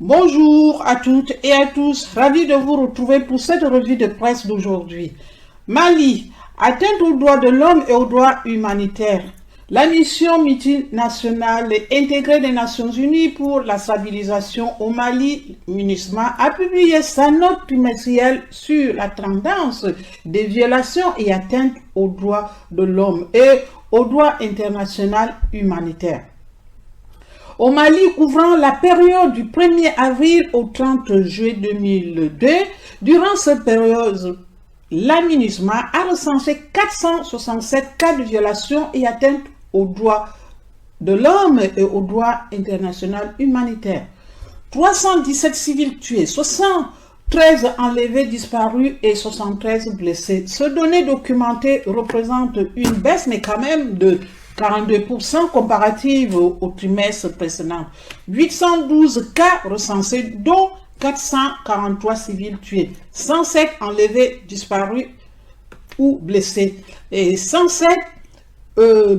Bonjour à toutes et à tous, ravi de vous retrouver pour cette revue de presse d'aujourd'hui. Mali, atteinte aux droits de l'homme et aux droits humanitaires. La mission multinationale intégrée des Nations Unies pour la stabilisation au Mali, MINUSMA, a publié sa note trimestrielle sur la tendance des violations et atteintes aux droits de l'homme et aux droits internationaux humanitaires. Au Mali, couvrant la période du 1er avril au 30 juillet 2002, durant cette période, la MINUSMA a recensé 467 cas de violation et atteinte aux droits de l'homme et aux droits internationaux humanitaires. 317 civils tués, 73 enlevés, disparus et 73 blessés. Ces données documentées représentent une baisse, mais quand même de 42% comparative au trimestre précédent. 812 cas recensés, dont 443 civils tués, 107 enlevés, disparus ou blessés et 107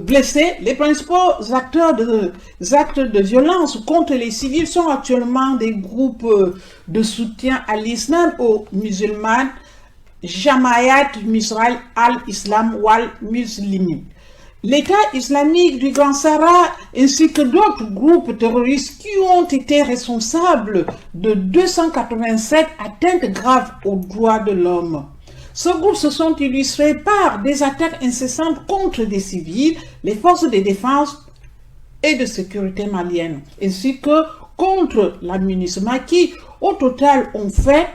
blessés. Les principaux acteurs actes de violence contre les civils sont actuellement des groupes de soutien à l'islam aux musulmans, Jamaat Nusrat al-Islam wal Muslimin. L'État islamique du Grand Sahara ainsi que d'autres groupes terroristes qui ont été responsables de 287 atteintes graves aux droits de l'homme. Ces groupes se sont illustrés par des attaques incessantes contre des civils, les forces de défense et de sécurité maliennes, ainsi que contre la MINUSMA qui, au total, ont fait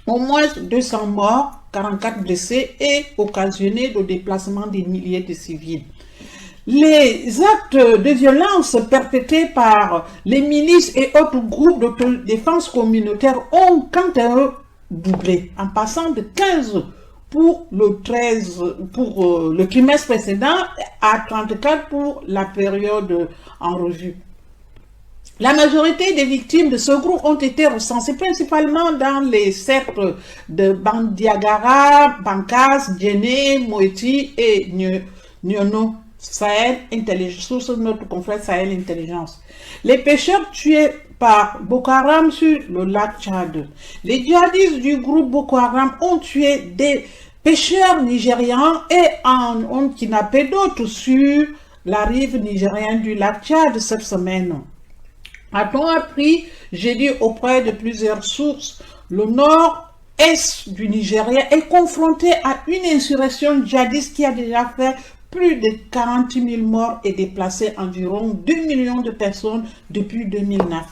au moins 200 morts, 44 blessés et occasionné le déplacement des milliers de civils. Les actes de violence perpétrés par les milices et autres groupes de défense communautaire ont quant à eux doublé, en passant de 15 pour le trimestre précédent à 34 pour la période en revue. La majorité des victimes de ce groupe ont été recensées principalement dans les cercles de Bandiagara, Bankas, Djéné, Moeti et Nyono, Sahel Intelligence, source de notre confrère Sahel Intelligence. Les pêcheurs tués par Boko Haram sur le lac Tchad. Les djihadistes du groupe Boko Haram ont tué des pêcheurs nigérians et en ont kidnappé d'autres sur la rive nigérienne du lac Tchad cette semaine. A-t-on appris, j'ai dit auprès de plusieurs sources, le nord-est du Nigeria est confronté à une insurrection djihadiste qui a déjà fait plus de 40 000 morts et déplacé environ 2 millions de personnes depuis 2009.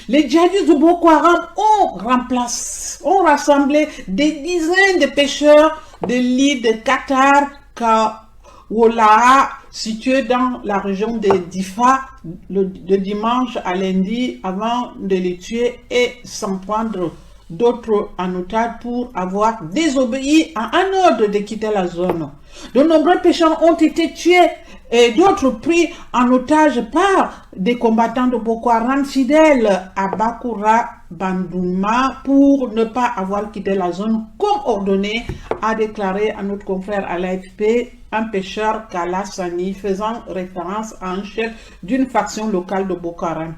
Les djihadistes de Boko Haram ont rassemblé des dizaines de pêcheurs de l'île de Qatar, Kawola, situé dans la région de Difa, de dimanche à lundi, avant de les tuer et s'en prendre d'autres en otage pour avoir désobéi à un ordre de quitter la zone. De nombreux pêcheurs ont été tués et d'autres pris en otage par des combattants de Boko Haram fidèles à Bakura Bandouma pour ne pas avoir quitté la zone comme ordonné, a déclaré à notre confrère à l'AFP un pêcheur Kala Sani faisant référence à un chef d'une faction locale de Boko Haram.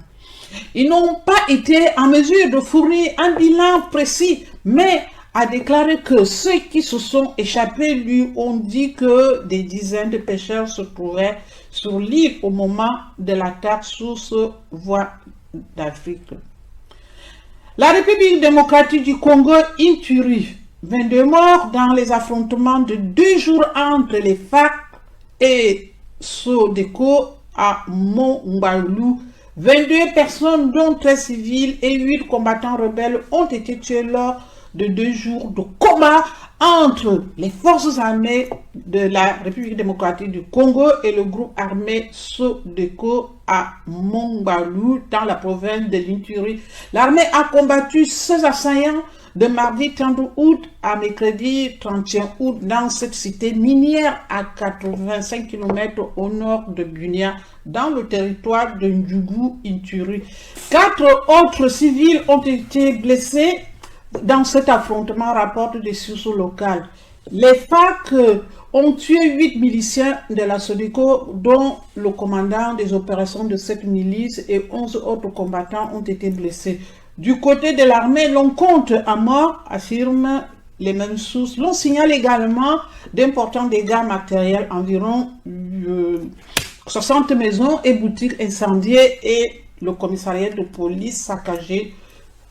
Ils n'ont pas été en mesure de fournir un bilan précis, mais a déclaré que ceux qui se sont échappés lui ont dit que des dizaines de pêcheurs se trouvaient sur l'île au moment de l'attaque sur ce voie d'Afrique. La République démocratique du Congo, Ituri, 22 morts dans les affrontements de 2 jours entre les FARC et Sodeko à Mongbalou. 22 personnes, dont 13 civils et 8 combattants rebelles, ont été tués lors de 2 jours de combat entre les forces armées de la République démocratique du Congo et le groupe armé Sodeko à Mongbalou dans la province de l'Ituri. L'armée a combattu ces assaillants de mardi 30 août à mercredi 31 août dans cette cité minière à 85 km au nord de Bunia, dans le territoire de Ndjougou, Ituri. 4 autres civils ont été blessés dans cet affrontement, rapportent des sources locales. Les FARC ont tué 8 miliciens de la SODECO, dont le commandant des opérations de cette milice et 11 autres combattants ont été blessés. Du côté de l'armée, l'on compte à mort, affirment les mêmes sources. L'on signale également d'importants dégâts matériels, environ 60 maisons et boutiques incendiées et le commissariat de police saccagé.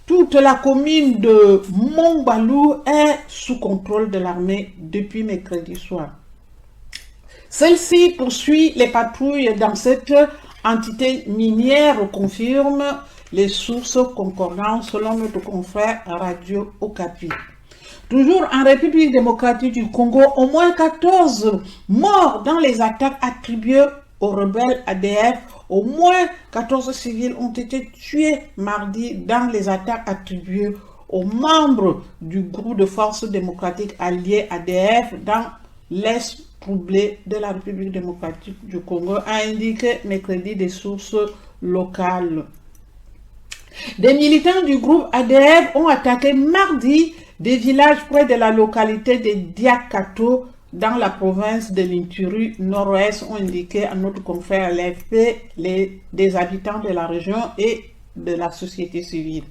Toute la commune de Montbalou est sous contrôle de l'armée depuis mercredi soir. Celle-ci poursuit les patrouilles dans cette entité minière, confirme les sources concordantes selon notre confrère Radio Okapi. Toujours en République démocratique du Congo, au moins 14 morts dans les attaques attribuées aux rebelles ADF. Au moins 14 civils ont été tués mardi dans les attaques attribuées aux membres du groupe de forces démocratiques alliés ADF dans l'est troublé de la République démocratique du Congo, a indiqué mercredi des sources locales. Des militants du groupe ADF ont attaqué mardi des villages près de la localité de Diakato dans la province de l'Ituri nord-ouest, ont indiqué à notre confrère l'AFP des habitants de la région et de la société civile.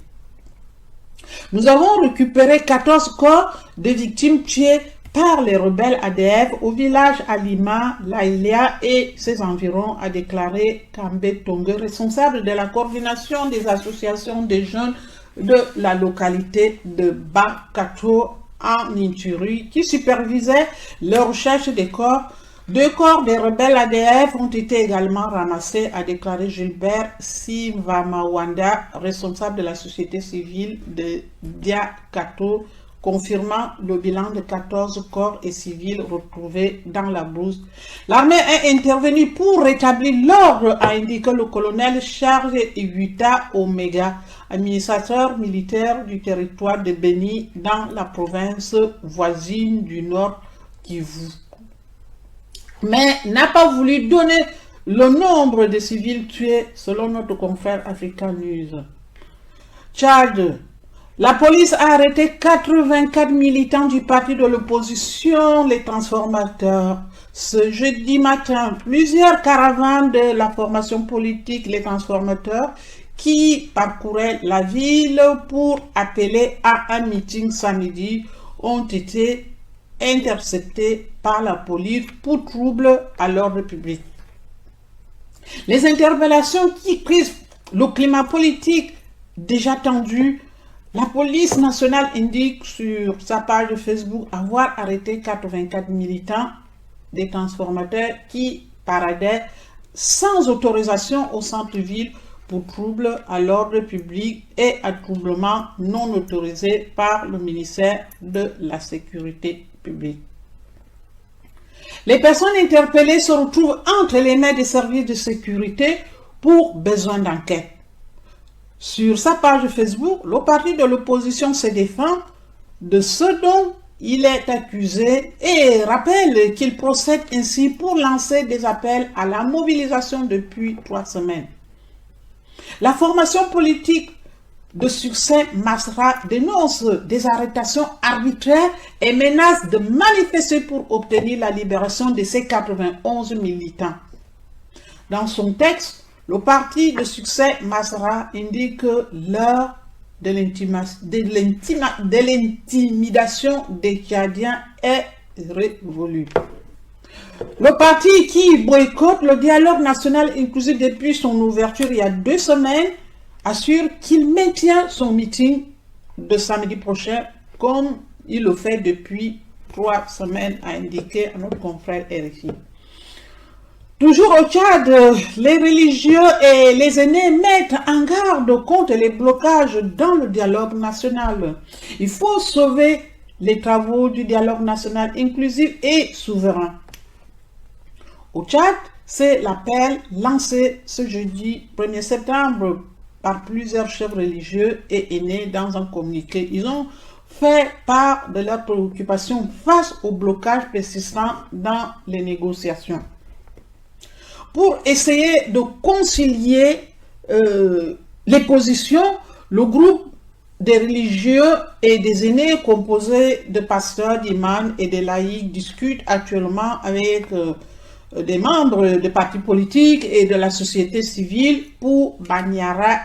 Nous avons récupéré 14 corps de victimes tuées par les rebelles ADF au village Alima, Laïlia et ses environs, a déclaré Kambé Tongue, responsable de la coordination des associations des jeunes de la localité de Bakato en Ituri, qui supervisait les recherches des corps. 2 corps des rebelles ADF ont été également ramassés, a déclaré Gilbert Sivamawanda, responsable de la société civile de Diakato, confirmant le bilan de 14 corps et civils retrouvés dans la brousse. L'armée est intervenue pour rétablir l'ordre, a indiqué le colonel Charles Iwita Omega, administrateur militaire du territoire de Beni dans la province voisine du Nord Kivu. Mais n'a pas voulu donner le nombre de civils tués selon notre confrère Africa News. Tchad. La police a arrêté 84 militants du parti de l'opposition, les Transformateurs. Ce jeudi matin, plusieurs caravanes de la formation politique, les Transformateurs, qui parcouraient la ville pour appeler à un meeting samedi, ont été interceptés par la police pour trouble à l'ordre public. Les interpellations qui prisent le climat politique déjà tendu. La police nationale indique sur sa page Facebook avoir arrêté 84 militants des Transformateurs qui paradaient sans autorisation au centre-ville pour trouble à l'ordre public et à troublement non autorisé par le ministère de la Sécurité publique. Les personnes interpellées se retrouvent entre les mains des services de sécurité pour besoin d'enquête. Sur sa page Facebook, le parti de l'opposition se défend de ce dont il est accusé et rappelle qu'il procède ainsi pour lancer des appels à la mobilisation depuis 3 semaines. La formation politique de succès Masra dénonce des arrestations arbitraires et menace de manifester pour obtenir la libération de ces 91 militants. Dans son texte, le parti de succès Masra indique que l'heure de l'intimidation des Tchadiens est révolue. Le parti qui boycotte le dialogue national inclusif depuis son ouverture il y a 2 semaines assure qu'il maintient son meeting de samedi prochain comme il le fait depuis 3 semaines, a indiqué notre confrère RFI. Toujours au Tchad, les religieux et les aînés mettent en garde contre les blocages dans le dialogue national. Il faut sauver les travaux du dialogue national inclusif et souverain. Au Tchad, c'est l'appel lancé ce jeudi 1er septembre par plusieurs chefs religieux et aînés dans un communiqué. Ils ont fait part de leurs préoccupations face au blocage persistant dans les négociations. Pour essayer de concilier les positions, le groupe des religieux et des aînés composés de pasteurs, d'imams et de laïcs discutent actuellement avec des membres de partis politiques et de la société civile pour Banyara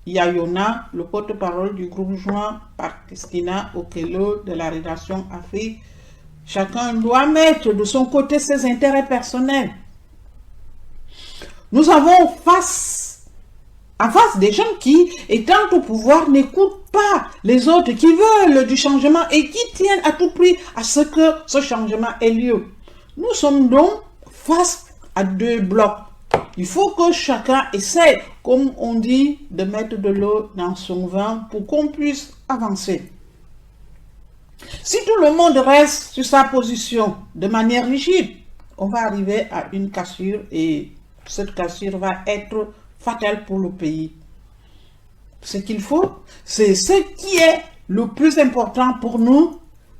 Yayona, le porte-parole du groupe joint par Christina Okelo de la rédaction Afrique. Chacun doit mettre de son côté ses intérêts personnels. Nous avons en face des gens qui, étant au pouvoir, n'écoutent pas les autres, qui veulent du changement et qui tiennent à tout prix à ce que ce changement ait lieu. Nous sommes donc face à deux blocs. Il faut que chacun essaie, comme on dit, de mettre de l'eau dans son vin pour qu'on puisse avancer. Si tout le monde reste sur sa position de manière rigide, on va arriver à une cassure et cette cassure va être fatale pour le pays. Ce qu'il faut, c'est ce qui est le plus important pour nous,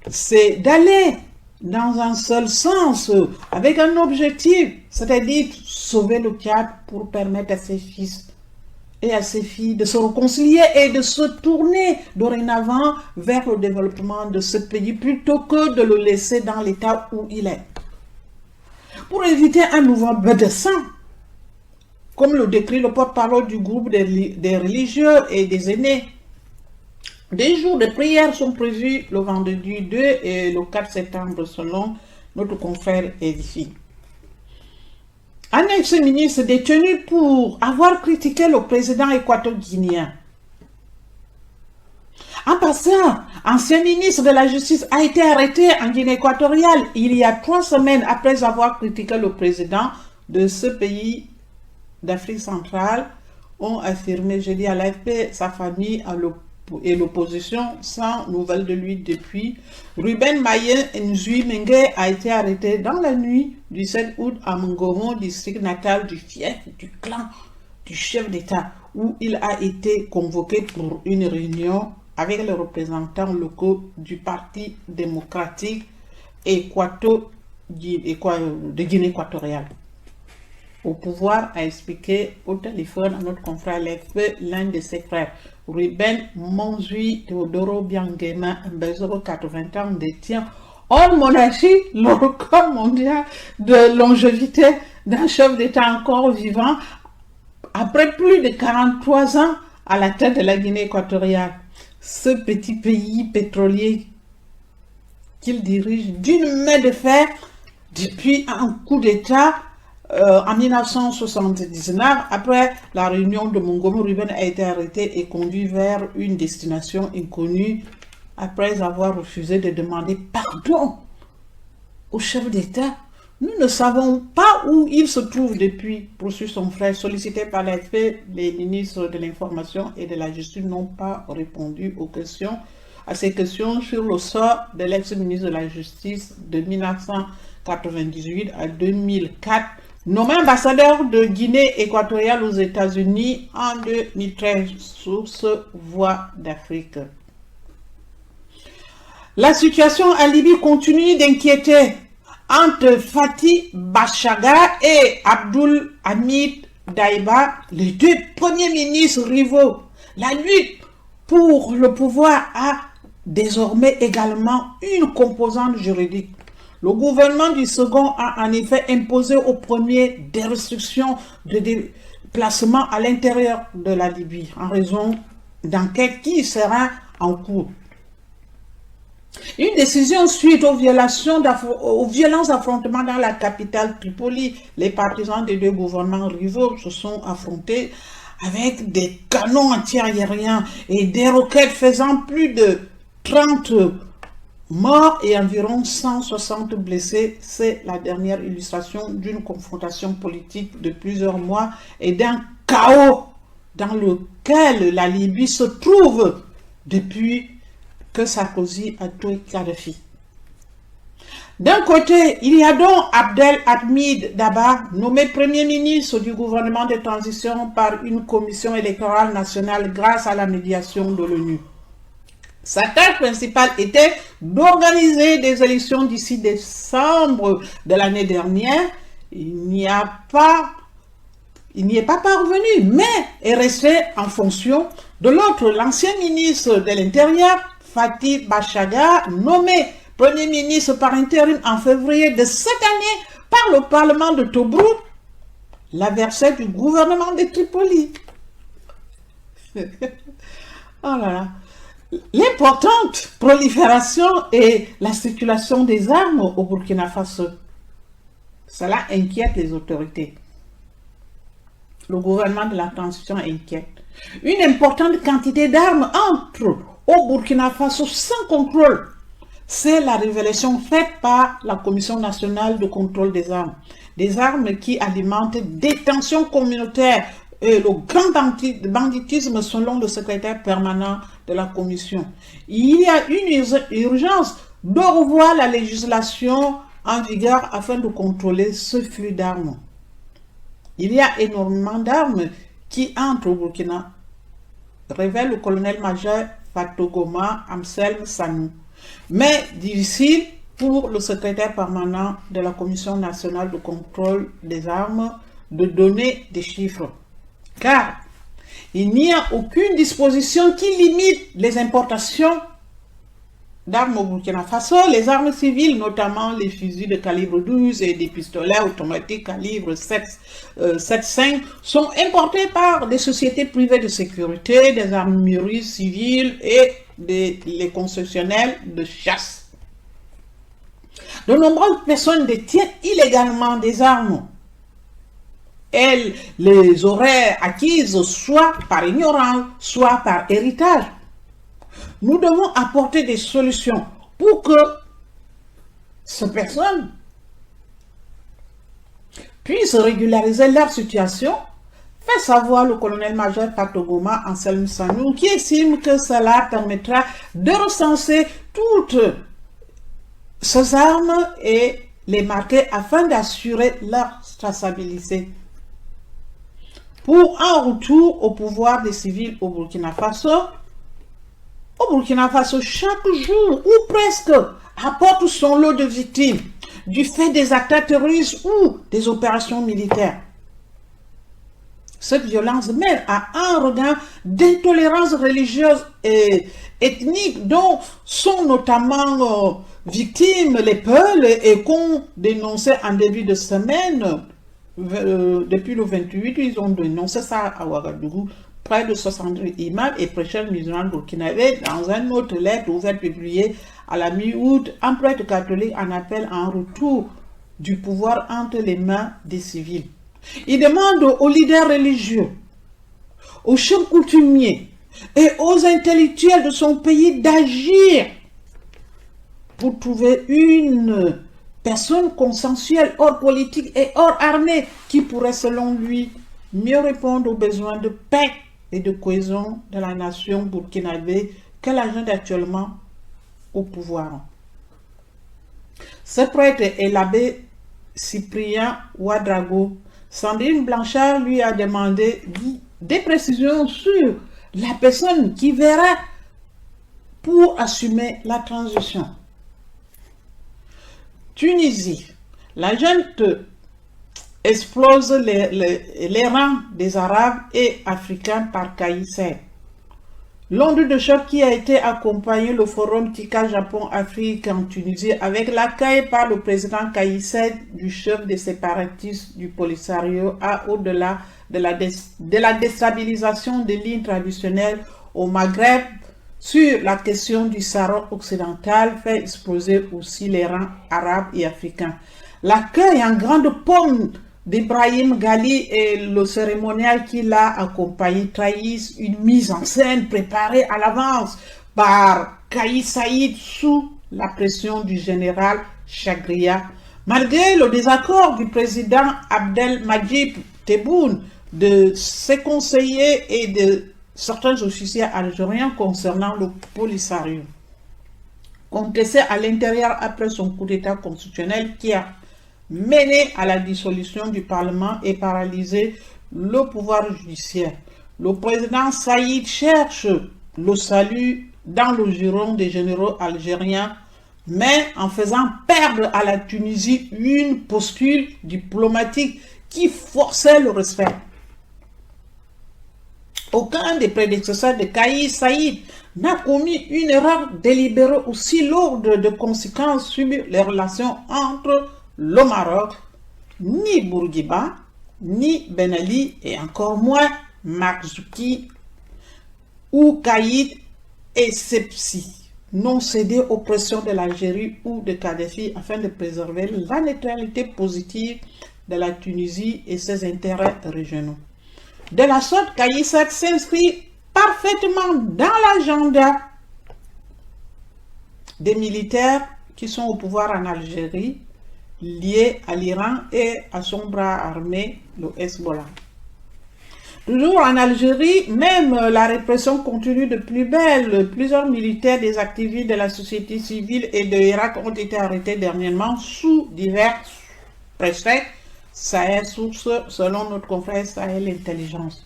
c'est d'aller dans un seul sens, avec un objectif, c'est-à-dire sauver le Tchad pour permettre à ses fils et à ses filles de se réconcilier et de se tourner dorénavant vers le développement de ce pays plutôt que de le laisser dans l'état où il est. Pour éviter un nouveau bain de sang, comme le décrit le porte-parole du groupe des religieux et des aînés, des jours de prière sont prévus le vendredi 2 et le 4 septembre selon notre confrère Edifi. Un ex-ministre détenu pour avoir critiqué le président équato-guinéen. En passant, ancien ministre de la Justice a été arrêté en Guinée équatoriale il y a 3 semaines après avoir critiqué le président de ce pays d'Afrique centrale, ont affirmé jeudi à l'AFP, sa famille et l'opposition sans nouvelles de lui depuis. Ruben Mayen Nzui Mengue a été arrêté dans la nuit du 7 août à Mongomo, district natal du fief du clan du chef d'État, où il a été convoqué pour une réunion avec les représentants locaux du Parti démocratique de Guinée équatoriale. Au pouvoir, a expliqué au téléphone à notre confrère l'AFP l'un de ses frères. Ruben Monzui Teodoro Biangema Mbezoro, 80 ans, détient hors monarchie le record mondial de longévité d'un chef d'État encore vivant après plus de 43 ans à la tête de la Guinée équatoriale. Ce petit pays pétrolier qu'il dirige d'une main de fer depuis un coup d'État en 1979, après la réunion de Mongomo, Ruben a été arrêté et conduit vers une destination inconnue après avoir refusé de demander pardon au chef d'État. Nous ne savons pas où il se trouve depuis, poursuit son frère. Sollicité par l'AFP, les ministres de l'Information et de la Justice n'ont pas répondu à ces questions sur le sort de l'ex-ministre de la Justice de 1998 à 2004, nommé ambassadeur de Guinée équatoriale aux États-Unis en 2013, source Voix d'Afrique. La situation en Libye continue d'inquiéter. Entre Fatih Bachaga et Abdul Hamid Daiba, les deux premiers ministres rivaux, la lutte pour le pouvoir a désormais également une composante juridique. Le gouvernement du second a en effet imposé au premier des restrictions de déplacement à l'intérieur de la Libye en raison d'enquêtes qui sera en cours. Une décision suite aux violents affrontements dans la capitale Tripoli. Les partisans des deux gouvernements rivaux se sont affrontés avec des canons anti-aériens et des roquettes faisant plus de 30 morts et environ 160 blessés. C'est la dernière illustration d'une confrontation politique de plusieurs mois et d'un chaos dans lequel la Libye se trouve depuis que Sarkozy a tué Kadhafi. D'un côté, il y a donc Abdel Hamid Daba, nommé Premier ministre du gouvernement de transition par une commission électorale nationale grâce à la médiation de l'ONU. Sa tâche principale était d'organiser des élections d'ici décembre de l'année dernière. Il il n'y est pas parvenu, mais est resté en fonction de l'autre, l'ancien ministre de l'Intérieur, Fatih Bachaga, nommé Premier ministre par intérim en février de cette année par le Parlement de Tobrouk, l'adversaire du gouvernement de Tripoli. Oh là là. L'importante prolifération et la circulation des armes au Burkina Faso, cela inquiète les autorités. Le gouvernement de la transition inquiète. Une importante quantité d'armes entre au Burkina Faso sans contrôle. C'est la révélation faite par la Commission nationale de contrôle des armes. Des armes qui alimentent des tensions communautaires et le grand banditisme selon le secrétaire permanent de la Commission. Il y a une urgence de revoir la législation en vigueur afin de contrôler ce flux d'armes. Il y a énormément d'armes qui entrent au Burkina, révèle le colonel-major Fatogoma Amselm Sanou. Mais difficile pour le secrétaire permanent de la Commission nationale de contrôle des armes de donner des chiffres. Car il n'y a aucune disposition qui limite les importations d'armes au Burkina Faso. Les armes civiles, notamment les fusils de calibre 12 et des pistolets automatiques calibre 7,5, sont importés par des sociétés privées de sécurité, des armureries civiles et les concessionnaires de chasse. De nombreuses personnes détiennent illégalement des armes. Elles les auraient acquises soit par ignorance, soit par héritage. Nous devons apporter des solutions pour que ces personnes puissent régulariser leur situation, fait savoir le colonel-major Fatogoma Anselme Sanou, qui estime que cela permettra de recenser toutes ces armes et les marquer afin d'assurer leur traçabilité. Pour un retour au pouvoir des civils au Burkina Faso, chaque jour ou presque apporte son lot de victimes du fait des attaques terroristes ou des opérations militaires. Cette violence mène à un regain d'intolérance religieuse et ethnique dont sont notamment victimes les Peuls et qu'on dénonçait en début de semaine. Depuis le 28, ils ont dénoncé ça à Ouagadougou. Près de 70 imams et prêcheurs musulmans burkinabés, dans une autre lettre ouverte publiée à la mi-août, un prêtre catholique en appelle à un retour du pouvoir entre les mains des civils. Il demande aux leaders religieux, aux chefs coutumiers et aux intellectuels de son pays d'agir pour trouver une personne consensuelle hors politique et hors armée qui pourrait, selon lui, mieux répondre aux besoins de paix et de cohésion de la nation burkinabé que l'agent actuellement au pouvoir. Ce prêtre est l'abbé Cyprien Ouadrago. Sandrine Blanchard lui a demandé des précisions sur la personne qui verra pour assumer la transition. Tunisie, la junte explose les rangs des Arabes et Africains par Kais Saied. L'onde de choc qui a été accompagné le forum Tika Japon-Afrique en Tunisie avec l'accueil par le président Kais Saied du chef des séparatistes du Polisario au-delà de la déstabilisation des lignes traditionnelles au Maghreb sur la question du Sahara occidental fait exploser aussi les rangs arabes et africains. L'accueil en grande pompe d'Ibrahim Ghali et le cérémonial qui l'a accompagné trahissent une mise en scène préparée à l'avance par Kais Saied sous la pression du général Chagria. Malgré le désaccord du président Abdelmadjid Tebboune, de ses conseillers et de certains officiers algériens concernant le Polisario, contesté à l'intérieur après son coup d'état constitutionnel qui a mené à la dissolution du Parlement et paralysé le pouvoir judiciaire. Le président Saïd cherche le salut dans le giron des généraux algériens, mais en faisant perdre à la Tunisie une posture diplomatique qui forçait le respect. Aucun des prédécesseurs de Kais Saïd n'a commis une erreur délibérée aussi lourde de conséquences sur les relations entre le Maroc, ni Bourguiba, ni Ben Ali, et encore moins Marzouki ou Caïd et Sepsi, n'ont cédé aux pressions de l'Algérie ou de Kadhafi afin de préserver la neutralité positive de la Tunisie et ses intérêts régionaux. De la sorte, Kais Saïed s'inscrit parfaitement dans l'agenda des militaires qui sont au pouvoir en Algérie, liés à l'Iran et à son bras armé, le Hezbollah. Toujours en Algérie, même la répression continue de plus belle. Plusieurs militaires, des activistes de la société civile et de l'Irak ont été arrêtés dernièrement sous divers prétextes. Sahel Source, selon notre confrère Sahel Intelligence.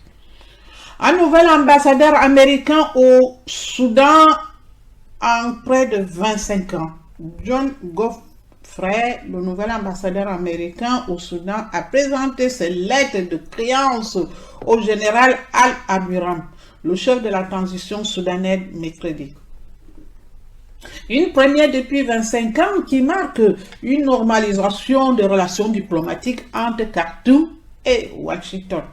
Un nouvel ambassadeur américain au Soudan en près de 25 ans, John Godfrey, le nouvel ambassadeur américain au Soudan, a présenté ses lettres de créance au général Al-Amiram, le chef de la transition soudanaise, mercredi. Une première depuis 25 ans qui marque une normalisation des relations diplomatiques entre Khartoum et Washington.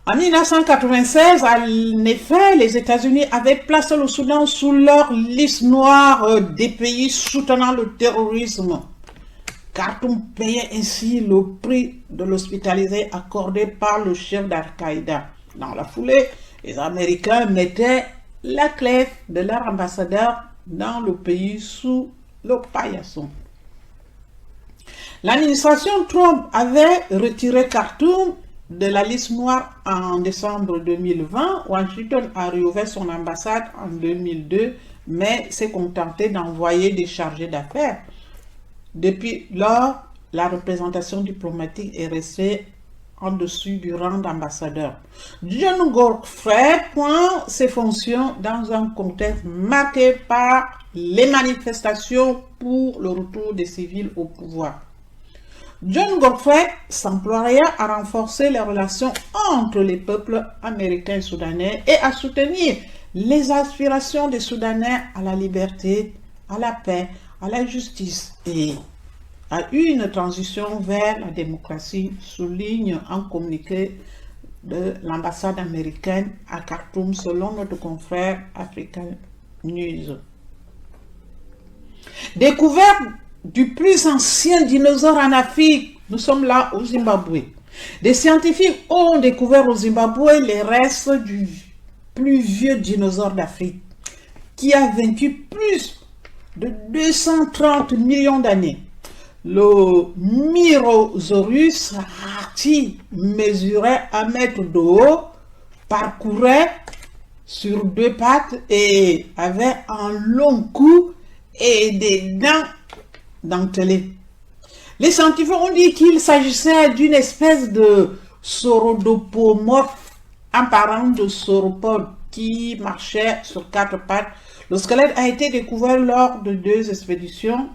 En 1996, en effet, les États-Unis avaient placé le Soudan sous leur liste noire des pays soutenant le terrorisme. Khartoum payait ainsi le prix de l'hospitalité accordé par le chef d'Al-Qaïda. Dans la foulée, les Américains mettaient la clé de leur ambassadeur dans le pays sous le paillasson. L'administration Trump avait retiré Khartoum de la liste noire en décembre 2020. Washington a réouvert son ambassade en 2002, mais s'est contenté d'envoyer des chargés d'affaires. Depuis lors, la représentation diplomatique est restée en dessus du rang d'ambassadeur. John Godfrey prend ses fonctions dans un contexte marqué par les manifestations pour le retour des civils au pouvoir. John Godfrey s'emploierait à renforcer les relations entre les peuples américains et soudanais et à soutenir les aspirations des Soudanais à la liberté, à la paix, à la justice et à une transition vers la démocratie, souligne un communiqué de l'ambassade américaine à Khartoum selon notre confrère African News. Découverte du plus ancien dinosaure en Afrique, nous sommes là au Zimbabwe. Des scientifiques ont découvert au Zimbabwe les restes du plus vieux dinosaure d'Afrique qui a vécu plus de 230 millions d'années. Le Myrosaurus qui mesurait 1 mètre de haut, parcourait sur 2 pattes et avait un long cou et des dents dentelées. Les scientifiques ont dit qu'il s'agissait d'une espèce de saurodopomorphe, un parent de sauropode qui marchait sur 4 pattes. Le squelette a été découvert lors de 2 expéditions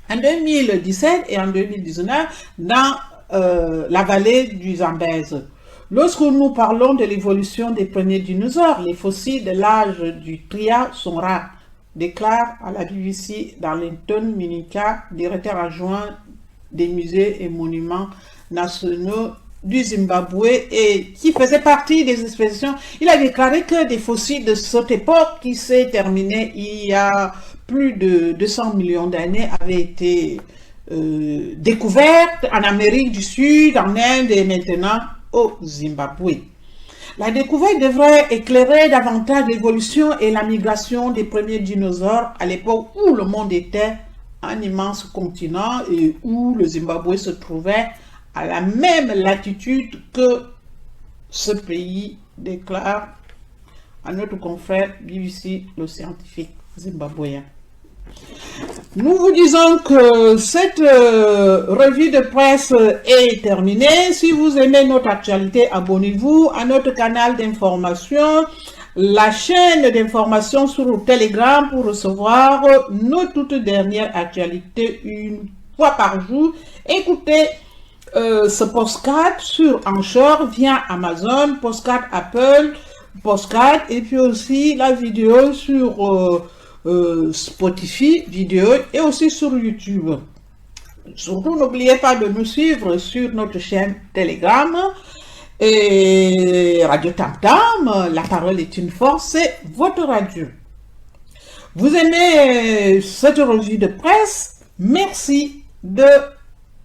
en 2017 et en 2019 dans la vallée du Zambèze. Lorsque nous parlons de l'évolution des premiers dinosaures, les fossiles de l'âge du Trias sont rares, déclare à la BBC Darlington Minika, directeur adjoint des musées et monuments nationaux du Zimbabwe et qui faisait partie des expéditions. Il a déclaré que des fossiles de cette époque qui s'est terminée il y a plus de 200 millions d'années avaient été découvertes en Amérique du Sud, en Inde et maintenant au Zimbabwe. La découverte devrait éclairer davantage l'évolution et la migration des premiers dinosaures à l'époque où le monde était un immense continent et où le Zimbabwe se trouvait à la même latitude que ce pays, déclare à notre confrère BBC, le scientifique zimbabwéen. Nous vous disons que cette revue de presse est terminée. Si vous aimez notre actualité, abonnez-vous à notre canal d'information, la chaîne d'information sur Telegram pour recevoir nos toutes dernières actualités une fois par jour. Écoutez ce postcard sur Anchor via Amazon, postcard Apple, postcard et puis aussi la vidéo sur Spotify vidéo et aussi sur YouTube. Surtout, n'oubliez pas de nous suivre sur notre chaîne Telegram et Radio Tam Tam. La parole est une force, c'est votre radio. Vous aimez cette revue de presse? Merci de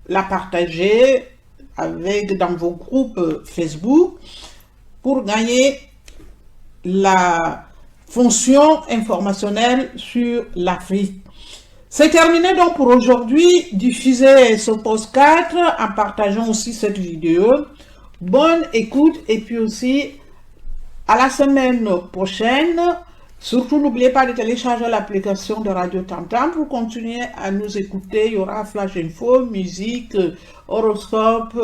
la partager dans vos groupes Facebook pour gagner la fonction informationnelle sur l'Afrique. C'est terminé donc pour aujourd'hui. Diffusez ce podcast en partageant aussi cette vidéo. Bonne écoute et puis aussi à la semaine prochaine. Surtout, n'oubliez pas de télécharger l'application de Radio Tam Tam pour continuer à nous écouter. Il y aura Flash Info, musique, horoscope,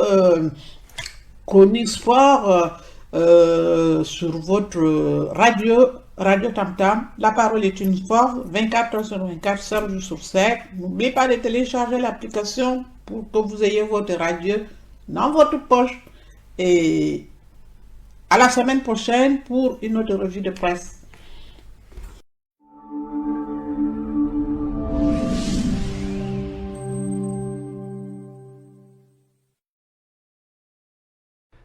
chronique sport sur votre Radio Tam Tam. La parole est une force, 24 heures sur 24, 7 jours sur 7. N'oubliez pas de télécharger l'application pour que vous ayez votre radio dans votre poche. Et à la semaine prochaine pour une autre revue de presse.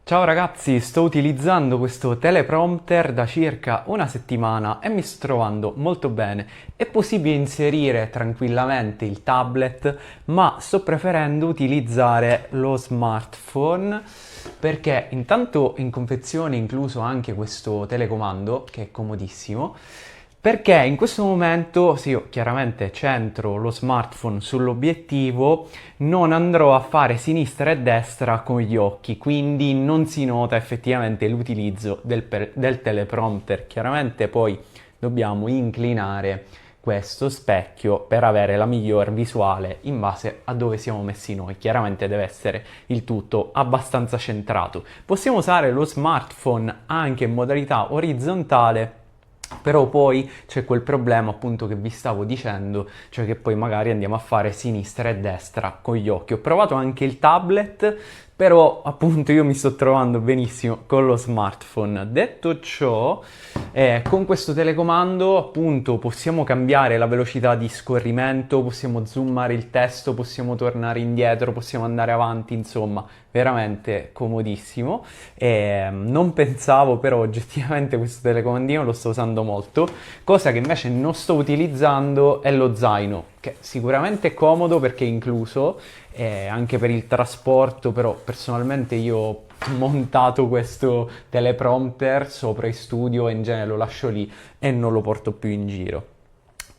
Ciao ragazzi, sto utilizzando questo teleprompter da circa una settimana e mi sto trovando molto bene. È possibile inserire tranquillamente il tablet, ma sto preferendo utilizzare lo smartphone perché intanto in confezione è incluso anche questo telecomando che è comodissimo. Perché in questo momento, se io chiaramente centro lo smartphone sull'obiettivo, non andrò a fare sinistra e destra con gli occhi, quindi non si nota effettivamente l'utilizzo del teleprompter. Chiaramente poi dobbiamo inclinare questo specchio per avere la miglior visuale in base a dove siamo messi noi. Chiaramente deve essere il tutto abbastanza centrato. Possiamo usare lo smartphone anche in modalità orizzontale, però poi c'è quel problema appunto che vi stavo dicendo, cioè che poi magari andiamo a fare sinistra e destra con gli occhi. Ho provato anche il tablet, però appunto io mi sto trovando benissimo con lo smartphone. Detto ciò, con questo telecomando appunto possiamo cambiare la velocità di scorrimento, possiamo zoomare il testo, possiamo tornare indietro, possiamo andare avanti, insomma veramente comodissimo. Non pensavo, però oggettivamente questo telecomandino lo sto usando molto. Cosa che invece non sto utilizzando è lo zaino, che sicuramente è comodo perché è incluso anche per il trasporto, però personalmente io ho montato questo teleprompter sopra in studio e in genere lo lascio lì e non lo porto più in giro.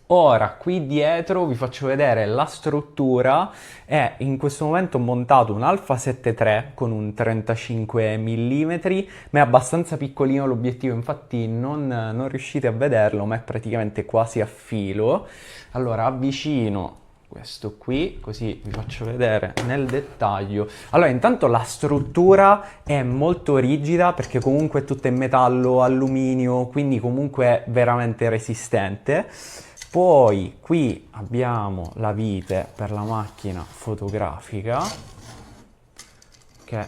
Ora, qui dietro vi faccio vedere la struttura. In questo momento ho montato un Alpha 7 III con un 35 mm, ma è abbastanza piccolino l'obiettivo, infatti non riuscite a vederlo, ma è praticamente quasi a filo. Allora, avvicino questo qui, così vi faccio vedere nel dettaglio. Allora, intanto la struttura è molto rigida perché comunque è tutta in metallo, alluminio, quindi comunque è veramente resistente. Poi qui abbiamo la vite per la macchina fotografica che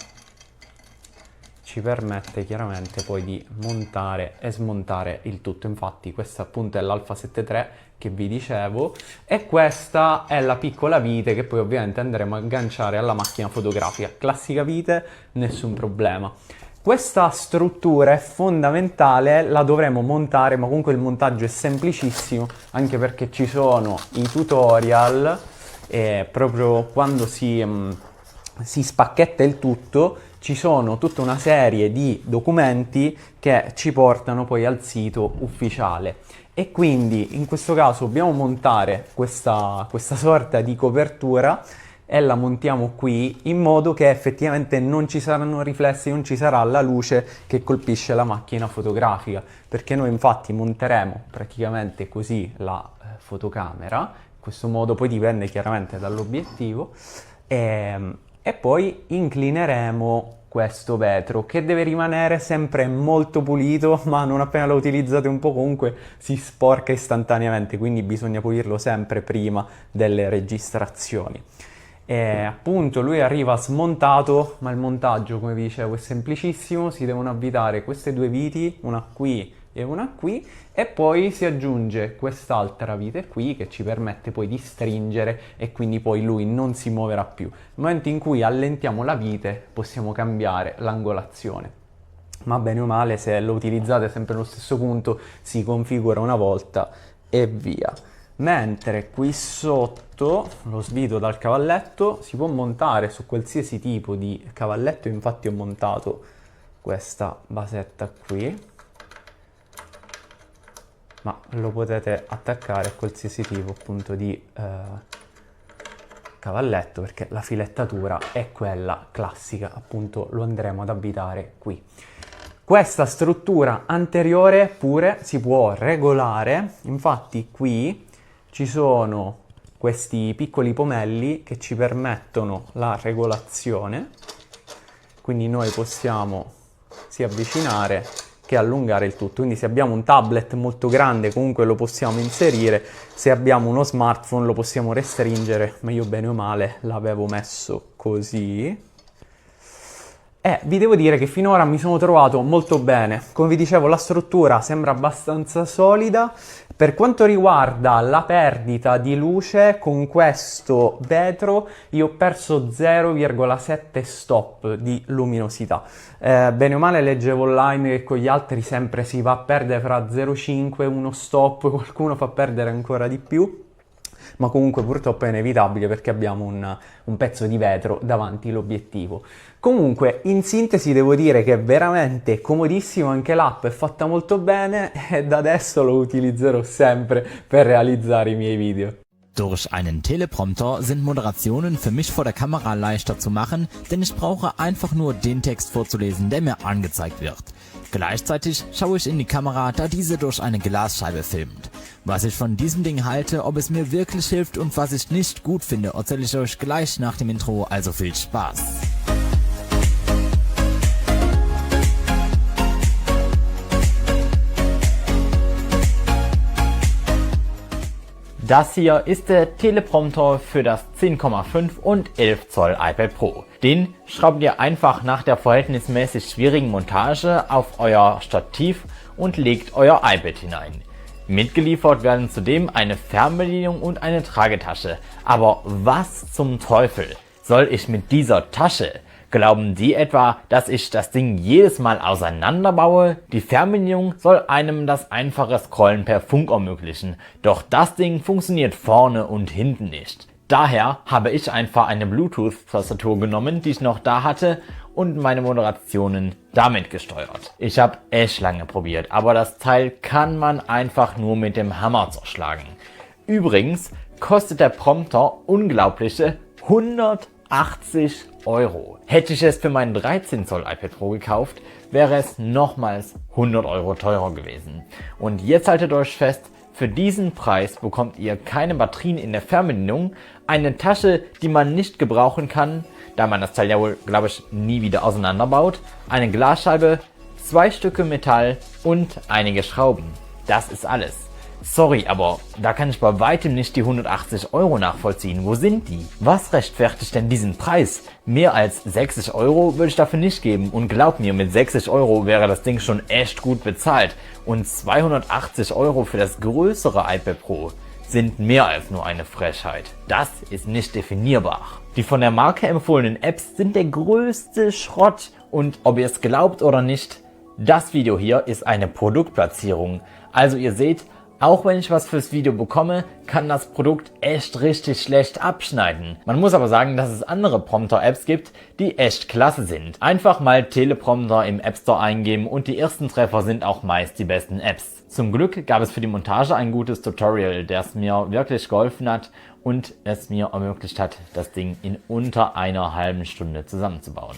ci permette chiaramente poi di montare e smontare il tutto. Infatti questa appunto è l'Alpha 7 III che vi dicevo e questa è la piccola vite che poi ovviamente andremo a agganciare alla macchina fotografica. Classica vite, nessun problema. Questa struttura è fondamentale, la dovremo montare, ma comunque il montaggio è semplicissimo, anche perché ci sono i tutorial e proprio quando si spacchetta il tutto ci sono tutta una serie di documenti che ci portano poi al sito ufficiale. E quindi in questo caso dobbiamo montare questa sorta di copertura e la montiamo qui in modo che effettivamente non ci saranno riflessi, non ci sarà la luce che colpisce la macchina fotografica, perché noi infatti monteremo praticamente così la fotocamera, in questo modo, poi dipende chiaramente dall'obiettivo, e poi inclineremo questo vetro che deve rimanere sempre molto pulito, ma non appena lo utilizzate un po' comunque si sporca istantaneamente, quindi bisogna pulirlo sempre prima delle registrazioni. E appunto lui arriva smontato, ma il montaggio, come vi dicevo, è semplicissimo. Si devono avvitare queste due viti, una qui e una qui, e poi si aggiunge quest'altra vite qui che ci permette poi di stringere, e quindi poi lui non si muoverà più. Nel momento in cui allentiamo la vite possiamo cambiare l'angolazione, ma bene o male se lo utilizzate sempre allo stesso punto si configura una volta e via. Mentre qui sotto lo svito dal cavalletto si può montare su qualsiasi tipo di cavalletto. Infatti ho montato questa basetta qui, ma lo potete attaccare a qualsiasi tipo appunto di cavalletto, perché la filettatura è quella classica, appunto lo andremo ad abitare qui. Questa struttura anteriore pure si può regolare, infatti qui ci sono questi piccoli pomelli che ci permettono la regolazione, quindi noi possiamo sia avvicinare che allungare il tutto. Quindi se abbiamo un tablet molto grande comunque lo possiamo inserire, se abbiamo uno smartphone lo possiamo restringere, ma io bene o male l'avevo messo così. Vi devo dire che finora mi sono trovato molto bene. Come vi dicevo, la struttura sembra abbastanza solida. Per quanto riguarda la perdita di luce, con questo vetro io ho perso 0,7 stop di luminosità. Bene o male leggevo online che con gli altri sempre si va a perdere fra 0,5 e 1 stop, qualcuno fa perdere ancora di più. Ma comunque purtroppo è inevitabile perché abbiamo un pezzo di vetro davanti l'obiettivo. Comunque, in sintesi devo dire che è veramente comodissimo, anche l'app è fatta molto bene e da adesso lo utilizzerò sempre per realizzare i miei video. Durch einen Teleprompter sind Moderationen für mich vor der Kamera leichter zu machen, denn ich brauche einfach nur den Text vorzulesen, der mir angezeigt wird. Gleichzeitig schaue ich in die Kamera, da diese durch eine Glasscheibe filmt. Was ich von diesem Ding halte, ob es mir wirklich hilft und was ich nicht gut finde, erzähle ich euch gleich nach dem Intro, also viel Spaß! Das hier ist der Teleprompter für das 10,5 und 11 Zoll iPad Pro. Den schraubt ihr einfach nach der verhältnismäßig schwierigen Montage auf euer Stativ und legt euer iPad hinein. Mitgeliefert werden zudem eine Fernbedienung und eine Tragetasche. Aber was zum Teufel soll ich mit dieser Tasche? Glauben die etwa, dass ich das Ding jedes Mal auseinanderbaue? Die Fernbedienung soll einem das einfache Scrollen per Funk ermöglichen, doch das Ding funktioniert vorne und hinten nicht. Daher habe ich einfach eine Bluetooth-Tastatur genommen, die ich noch da hatte, und meine Moderationen damit gesteuert. Ich habe echt lange probiert, aber das Teil kann man einfach nur mit dem Hammer zerschlagen. Übrigens kostet der Prompter unglaubliche 180 €. Hätte ich es für meinen 13 Zoll iPad Pro gekauft, wäre es nochmals 100 € teurer gewesen. Und jetzt haltet euch fest, für diesen Preis bekommt ihr keine Batterien in der Fernbedienung, eine Tasche, die man nicht gebrauchen kann, da man das Teil ja wohl, glaube ich, nie wieder auseinanderbaut, eine Glasscheibe, 2 Stücke Metall und einige Schrauben. Das ist alles. Sorry, aber da kann ich bei weitem nicht die 180 € nachvollziehen. Wo sind die? Was rechtfertigt denn diesen Preis? Mehr als 60 € würde ich dafür nicht geben. Und glaub mir, mit 60 € wäre das Ding schon echt gut bezahlt. Und 280 € für das größere iPad Pro sind mehr als nur eine Frechheit. Das ist nicht definierbar. Die von der Marke empfohlenen Apps sind der größte Schrott. Und ob ihr es glaubt oder nicht, das Video hier ist eine Produktplatzierung. Also ihr seht, auch wenn ich was fürs Video bekomme, kann das Produkt echt richtig schlecht abschneiden. Man muss aber sagen, dass es andere Prompter-Apps gibt, die echt klasse sind. Einfach mal Teleprompter im App Store eingeben und die ersten Treffer sind auch meist die besten Apps. Zum Glück gab es für die Montage ein gutes Tutorial, das mir wirklich geholfen hat und es mir ermöglicht hat, das Ding in unter einer halben Stunde zusammenzubauen.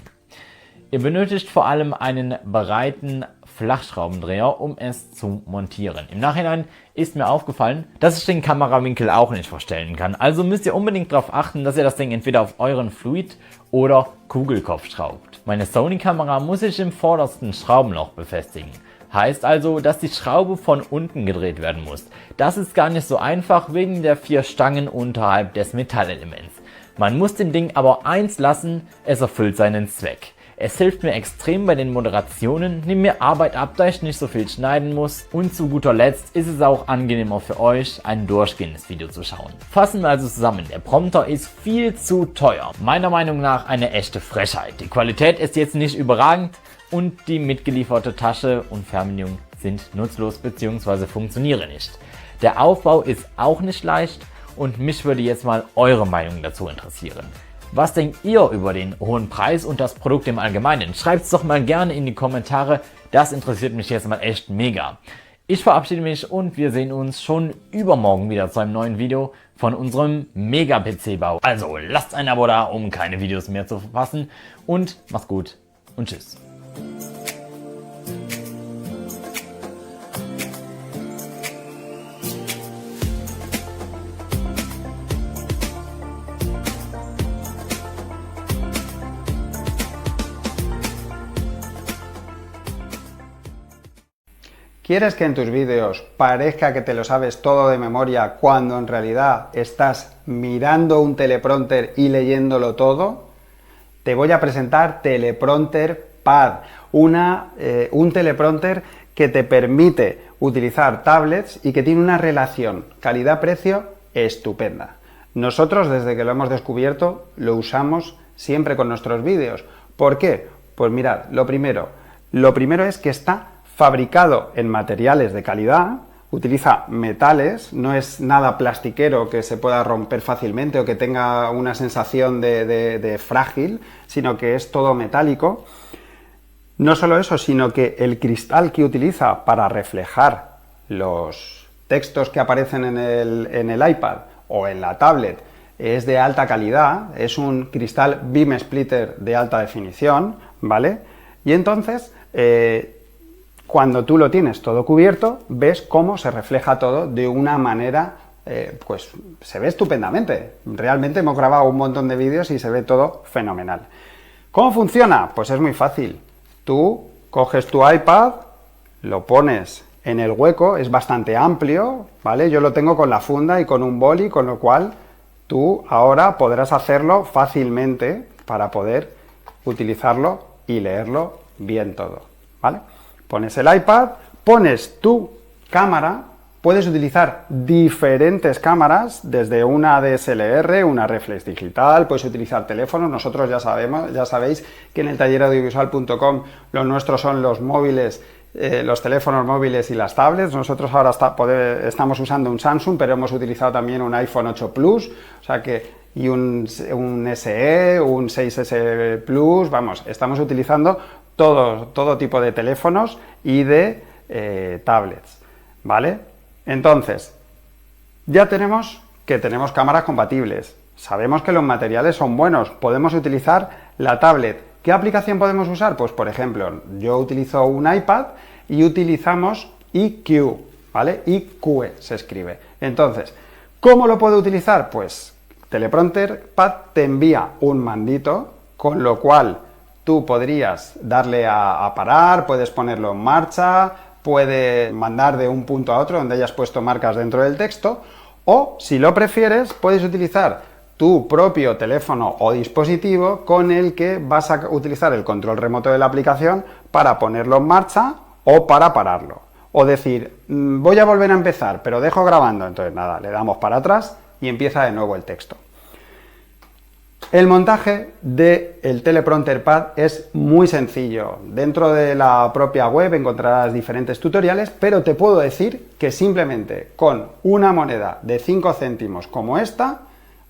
Ihr benötigt vor allem einen breiten Flachschraubendreher, um es zu montieren. Im Nachhinein ist mir aufgefallen, dass ich den Kamerawinkel auch nicht verstellen kann. Also müsst ihr unbedingt darauf achten, dass ihr das Ding entweder auf euren Fluid oder Kugelkopf schraubt. Meine Sony-Kamera muss ich im vordersten Schraubenloch befestigen. Heißt also, dass die Schraube von unten gedreht werden muss. Das ist gar nicht so einfach wegen der 4 Stangen unterhalb des Metallelements. Man muss dem Ding aber eins lassen, es erfüllt seinen Zweck. Es hilft mir extrem bei den Moderationen, nimmt mir Arbeit ab, da ich nicht so viel schneiden muss und zu guter Letzt ist es auch angenehmer für euch, ein durchgehendes Video zu schauen. Fassen wir also zusammen, der Prompter ist viel zu teuer. Meiner Meinung nach eine echte Frechheit. Die Qualität ist jetzt nicht überragend und die mitgelieferte Tasche und Fernbedienung sind nutzlos bzw. funktionieren nicht. Der Aufbau ist auch nicht leicht und mich würde jetzt mal eure Meinung dazu interessieren. Was denkt ihr über den hohen Preis und das Produkt im Allgemeinen? Schreibt es doch mal gerne in die Kommentare, das interessiert mich jetzt mal echt mega. Ich verabschiede mich und wir sehen uns schon übermorgen wieder zu einem neuen Video von unserem Mega-PC-Bau. Also lasst ein Abo da, um keine Videos mehr zu verpassen und macht's gut und tschüss. ¿Quieres que en tus vídeos parezca que te lo sabes todo de memoria cuando en realidad estás mirando un teleprompter y leyéndolo todo? Te voy a presentar Teleprompter Pad, un teleprompter que te permite utilizar tablets y que tiene una relación calidad-precio estupenda. Nosotros, desde que lo hemos descubierto, lo usamos siempre con nuestros vídeos. ¿Por qué? Pues mirad, lo primero es que está fabricado en materiales de calidad, utiliza metales, no es nada plastiquero que se pueda romper fácilmente o que tenga una sensación de frágil, sino que es todo metálico. No solo eso, sino que el cristal que utiliza para reflejar los textos que aparecen en el iPad o en la tablet es de alta calidad, es un cristal beam splitter de alta definición, ¿vale? Y entonces, cuando tú lo tienes todo cubierto, ves cómo se refleja todo de una manera, pues se ve estupendamente. Realmente hemos grabado un montón de vídeos y se ve todo fenomenal. ¿Cómo funciona? Pues es muy fácil. Tú coges tu iPad, lo pones en el hueco, es bastante amplio, ¿vale? Yo lo tengo con la funda y con un boli, con lo cual tú ahora podrás hacerlo fácilmente para poder utilizarlo y leerlo bien todo, ¿vale? Pones el iPad, pones tu cámara, puedes utilizar diferentes cámaras, desde una DSLR, una reflex digital, puedes utilizar teléfonos. Nosotros ya sabéis que en el talleraudiovisual.com los nuestros son los móviles, los teléfonos móviles y las tablets. Nosotros ahora estamos usando un Samsung, pero hemos utilizado también un iPhone 8 Plus, o sea que y un SE, un 6S Plus, vamos, estamos utilizando todo tipo de teléfonos y de tablets, ¿vale? Entonces, ya tenemos cámaras compatibles, sabemos que los materiales son buenos, podemos utilizar la tablet. ¿Qué aplicación podemos usar? Pues, por ejemplo, yo utilizo un iPad y utilizamos iQ, ¿vale? iQue se escribe. Entonces, ¿cómo lo puedo utilizar? Pues Teleprompter Pad te envía un mandito, con lo cual tú podrías darle a parar, puedes ponerlo en marcha, puedes mandar de un punto a otro donde hayas puesto marcas dentro del texto, o si lo prefieres, puedes utilizar tu propio teléfono o dispositivo con el que vas a utilizar el control remoto de la aplicación para ponerlo en marcha o para pararlo. O decir, voy a volver a empezar, pero dejo grabando. Entonces nada, le damos para atrás y empieza de nuevo el texto. El montaje del Teleprompter Pad es muy sencillo. Dentro de la propia web encontrarás diferentes tutoriales, pero te puedo decir que simplemente con una moneda de 5 céntimos como esta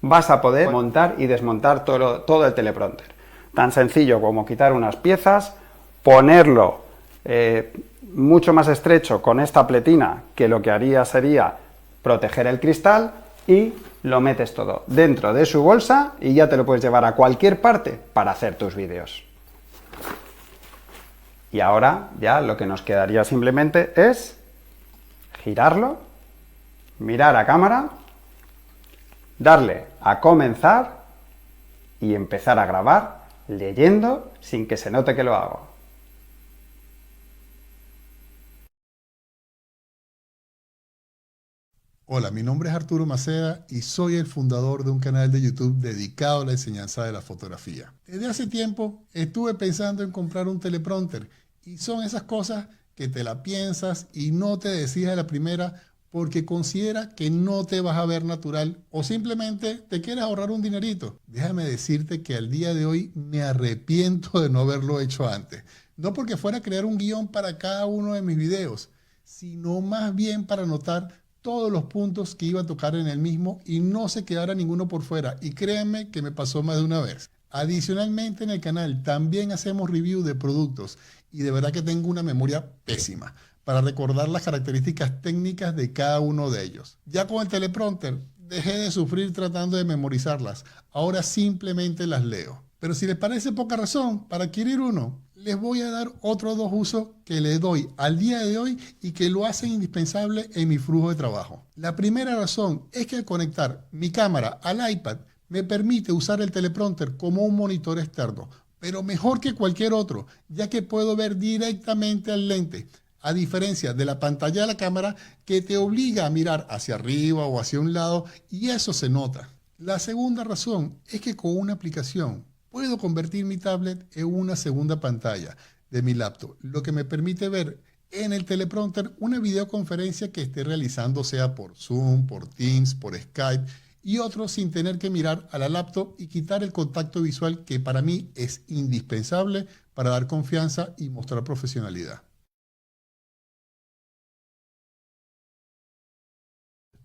vas a poder montar y desmontar todo el teleprompter. Tan sencillo como quitar unas piezas, ponerlo mucho más estrecho con esta pletina, que lo que haría sería proteger el cristal, y lo metes todo dentro de su bolsa y ya te lo puedes llevar a cualquier parte para hacer tus vídeos. Y ahora ya lo que nos quedaría simplemente es girarlo, mirar a cámara, darle a comenzar y empezar a grabar leyendo sin que se note que lo hago. Hola, mi nombre es Arturo Maceda y soy el fundador de un canal de YouTube dedicado a la enseñanza de la fotografía. Desde hace tiempo estuve pensando en comprar un teleprompter y son esas cosas que te la piensas y no te decides a la primera porque consideras que no te vas a ver natural o simplemente te quieres ahorrar un dinerito. Déjame decirte que al día de hoy me arrepiento de no haberlo hecho antes. No porque fuera a crear un guión para cada uno de mis videos, sino más bien para anotar todos los puntos que iba a tocar en el mismo y no se quedara ninguno por fuera. Y créanme que me pasó más de una vez. Adicionalmente en el canal también hacemos review de productos y de verdad que tengo una memoria pésima para recordar las características técnicas de cada uno de ellos. Ya con el teleprompter dejé de sufrir tratando de memorizarlas. Ahora simplemente las leo. Pero si les parece poca razón para adquirir uno, les voy a dar otros 2 usos que le doy al día de hoy y que lo hacen indispensable en mi flujo de trabajo. La primera razón es que al conectar mi cámara al iPad me permite usar el teleprompter como un monitor externo, pero mejor que cualquier otro, ya que puedo ver directamente al lente, a diferencia de la pantalla de la cámara que te obliga a mirar hacia arriba o hacia un lado y eso se nota. La segunda razón es que con una aplicación puedo convertir mi tablet en una segunda pantalla de mi laptop, lo que me permite ver en el teleprompter una videoconferencia que esté realizando, sea por Zoom, por Teams, por Skype y otros sin tener que mirar a la laptop y quitar el contacto visual que para mí es indispensable para dar confianza y mostrar profesionalidad.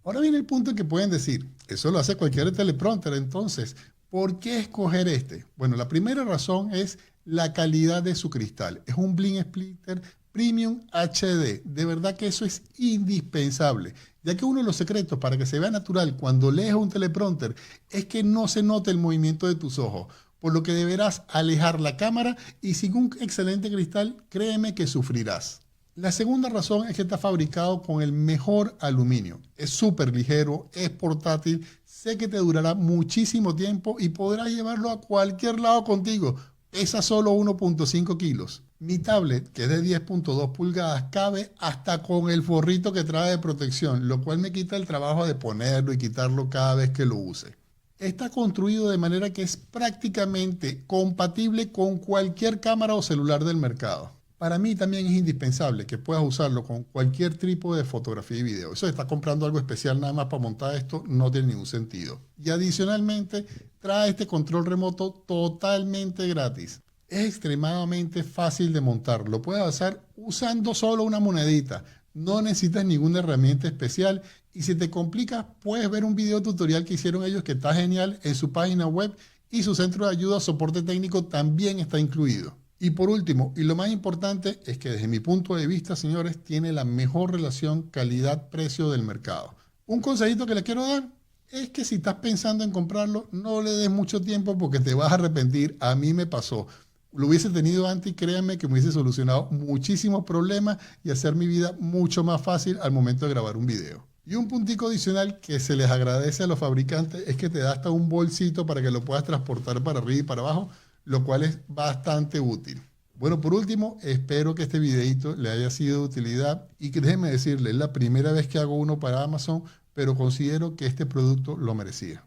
Ahora viene el punto en que pueden decir, eso lo hace cualquier teleprompter, entonces, ¿por qué escoger este? Bueno, la primera razón es la calidad de su cristal. Es un Blink Splitter Premium HD. De verdad que eso es indispensable, ya que uno de los secretos para que se vea natural cuando lees un teleprompter es que no se note el movimiento de tus ojos, por lo que deberás alejar la cámara y sin un excelente cristal, créeme que sufrirás. La segunda razón es que está fabricado con el mejor aluminio. Es súper ligero, es portátil, sé que te durará muchísimo tiempo y podrás llevarlo a cualquier lado contigo. Pesa solo 1.5 kilos. Mi tablet, que es de 10.2 pulgadas, cabe hasta con el forrito que trae de protección, lo cual me quita el trabajo de ponerlo y quitarlo cada vez que lo use. Está construido de manera que es prácticamente compatible con cualquier cámara o celular del mercado. Para mí también es indispensable que puedas usarlo con cualquier trípode de fotografía y video. Eso de estar comprando algo especial nada más para montar esto no tiene ningún sentido. Y adicionalmente trae este control remoto totalmente gratis. Es extremadamente fácil de montar. Lo puedes hacer usando solo una monedita. No necesitas ninguna herramienta especial y si te complica puedes ver un video tutorial que hicieron ellos que está genial en su página web y su centro de ayuda o soporte técnico también está incluido. Y por último, y lo más importante, es que desde mi punto de vista, señores, tiene la mejor relación calidad-precio del mercado. Un consejito que les quiero dar es que si estás pensando en comprarlo, no le des mucho tiempo porque te vas a arrepentir. A mí me pasó. Lo hubiese tenido antes y créanme que me hubiese solucionado muchísimos problemas y hacer mi vida mucho más fácil al momento de grabar un video. Y un puntico adicional que se les agradece a los fabricantes es que te da hasta un bolsito para que lo puedas transportar para arriba y para abajo, lo cual es bastante útil. Bueno, por último, espero que este videito le haya sido de utilidad y que déjenme decirles, es la primera vez que hago uno para Amazon, pero considero que este producto lo merecía.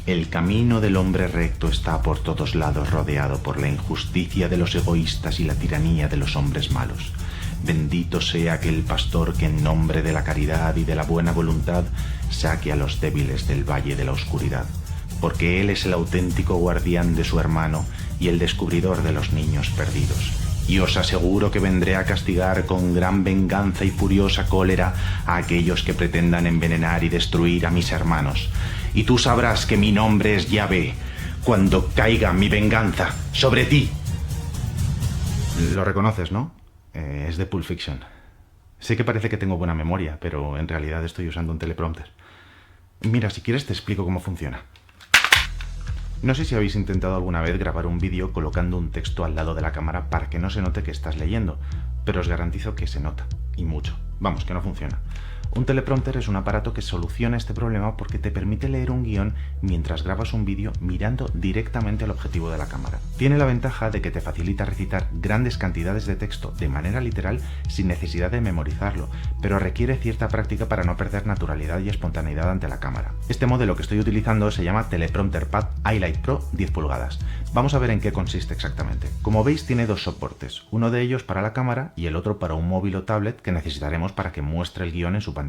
El camino del hombre recto está por todos lados rodeado por la injusticia de los egoístas y la tiranía de los hombres malos. Bendito sea aquel pastor que en nombre de la caridad y de la buena voluntad saque a los débiles del valle de la oscuridad, porque él es el auténtico guardián de su hermano y el descubridor de los niños perdidos. Y os aseguro que vendré a castigar con gran venganza y furiosa cólera a aquellos que pretendan envenenar y destruir a mis hermanos. Y tú sabrás que mi nombre es Yahvé, cuando caiga mi venganza sobre ti. Lo reconoces, ¿no? Es de Pulp Fiction. Sé que parece que tengo buena memoria, pero en realidad estoy usando un teleprompter. Mira, si quieres te explico cómo funciona. No sé si habéis intentado alguna vez grabar un vídeo colocando un texto al lado de la cámara para que no se note que estás leyendo, pero os garantizo que se nota, y mucho. Vamos, que no funciona. Un teleprompter es un aparato que soluciona este problema porque te permite leer un guión mientras grabas un vídeo mirando directamente al objetivo de la cámara. Tiene la ventaja de que te facilita recitar grandes cantidades de texto de manera literal sin necesidad de memorizarlo, pero requiere cierta práctica para no perder naturalidad y espontaneidad ante la cámara. Este modelo que estoy utilizando se llama Teleprompter Pad iLight Pro 10 pulgadas. Vamos a ver en qué consiste exactamente. Como veis, tiene dos soportes, uno de ellos para la cámara y el otro para un móvil o tablet que necesitaremos para que muestre el guión en su pantalla.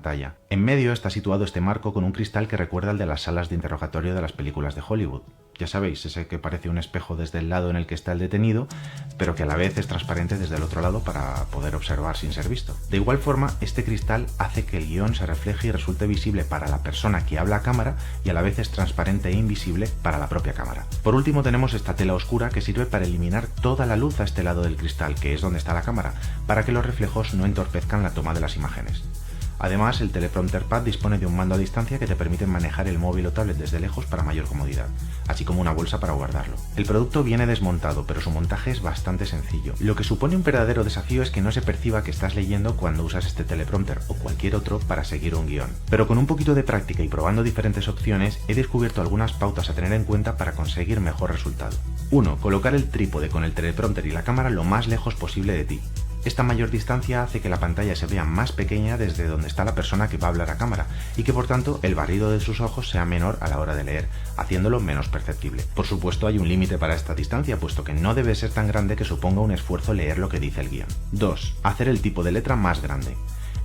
En medio está situado este marco con un cristal que recuerda al de las salas de interrogatorio de las películas de Hollywood. Ya sabéis, ese que parece un espejo desde el lado en el que está el detenido, pero que a la vez es transparente desde el otro lado para poder observar sin ser visto. De igual forma, este cristal hace que el guión se refleje y resulte visible para la persona que habla a cámara y a la vez es transparente e invisible para la propia cámara. Por último, tenemos esta tela oscura que sirve para eliminar toda la luz a este lado del cristal, que es donde está la cámara, para que los reflejos no entorpezcan la toma de las imágenes. Además, el Teleprompter Pad dispone de un mando a distancia que te permite manejar el móvil o tablet desde lejos para mayor comodidad, así como una bolsa para guardarlo. El producto viene desmontado, pero su montaje es bastante sencillo. Lo que supone un verdadero desafío es que no se perciba que estás leyendo cuando usas este teleprompter o cualquier otro para seguir un guión. Pero con un poquito de práctica y probando diferentes opciones, he descubierto algunas pautas a tener en cuenta para conseguir mejor resultado. 1. Colocar el trípode con el teleprompter y la cámara lo más lejos posible de ti. Esta mayor distancia hace que la pantalla se vea más pequeña desde donde está la persona que va a hablar a cámara y que por tanto el barrido de sus ojos sea menor a la hora de leer, haciéndolo menos perceptible. Por supuesto hay un límite para esta distancia, puesto que no debe ser tan grande que suponga un esfuerzo leer lo que dice el guión. 2. Hacer el tipo de letra más grande.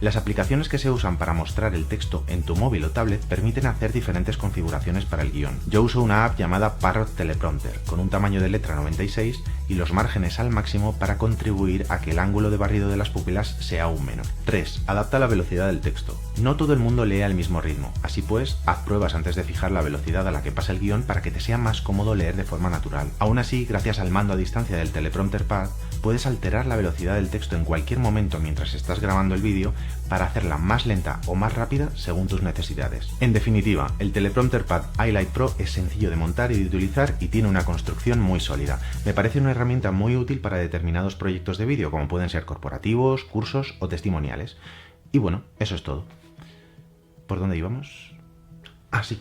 Las aplicaciones que se usan para mostrar el texto en tu móvil o tablet permiten hacer diferentes configuraciones para el guión. Yo uso una app llamada Parrot Teleprompter, con un tamaño de letra 96 y los márgenes al máximo para contribuir a que el ángulo de barrido de las pupilas sea aún menor. 3. Adapta la velocidad del texto. No todo el mundo lee al mismo ritmo, así pues, haz pruebas antes de fijar la velocidad a la que pasa el guión para que te sea más cómodo leer de forma natural. Aún así, gracias al mando a distancia del Teleprompter Pad, puedes alterar la velocidad del texto en cualquier momento mientras estás grabando el vídeo para hacerla más lenta o más rápida según tus necesidades. En definitiva, el Teleprompter Pad iLight Pro es sencillo de montar y de utilizar y tiene una construcción muy sólida. Me parece una herramienta muy útil para determinados proyectos de vídeo, como pueden ser corporativos, cursos o testimoniales. Y bueno, eso es todo. ¿Por dónde íbamos? Ah, sí.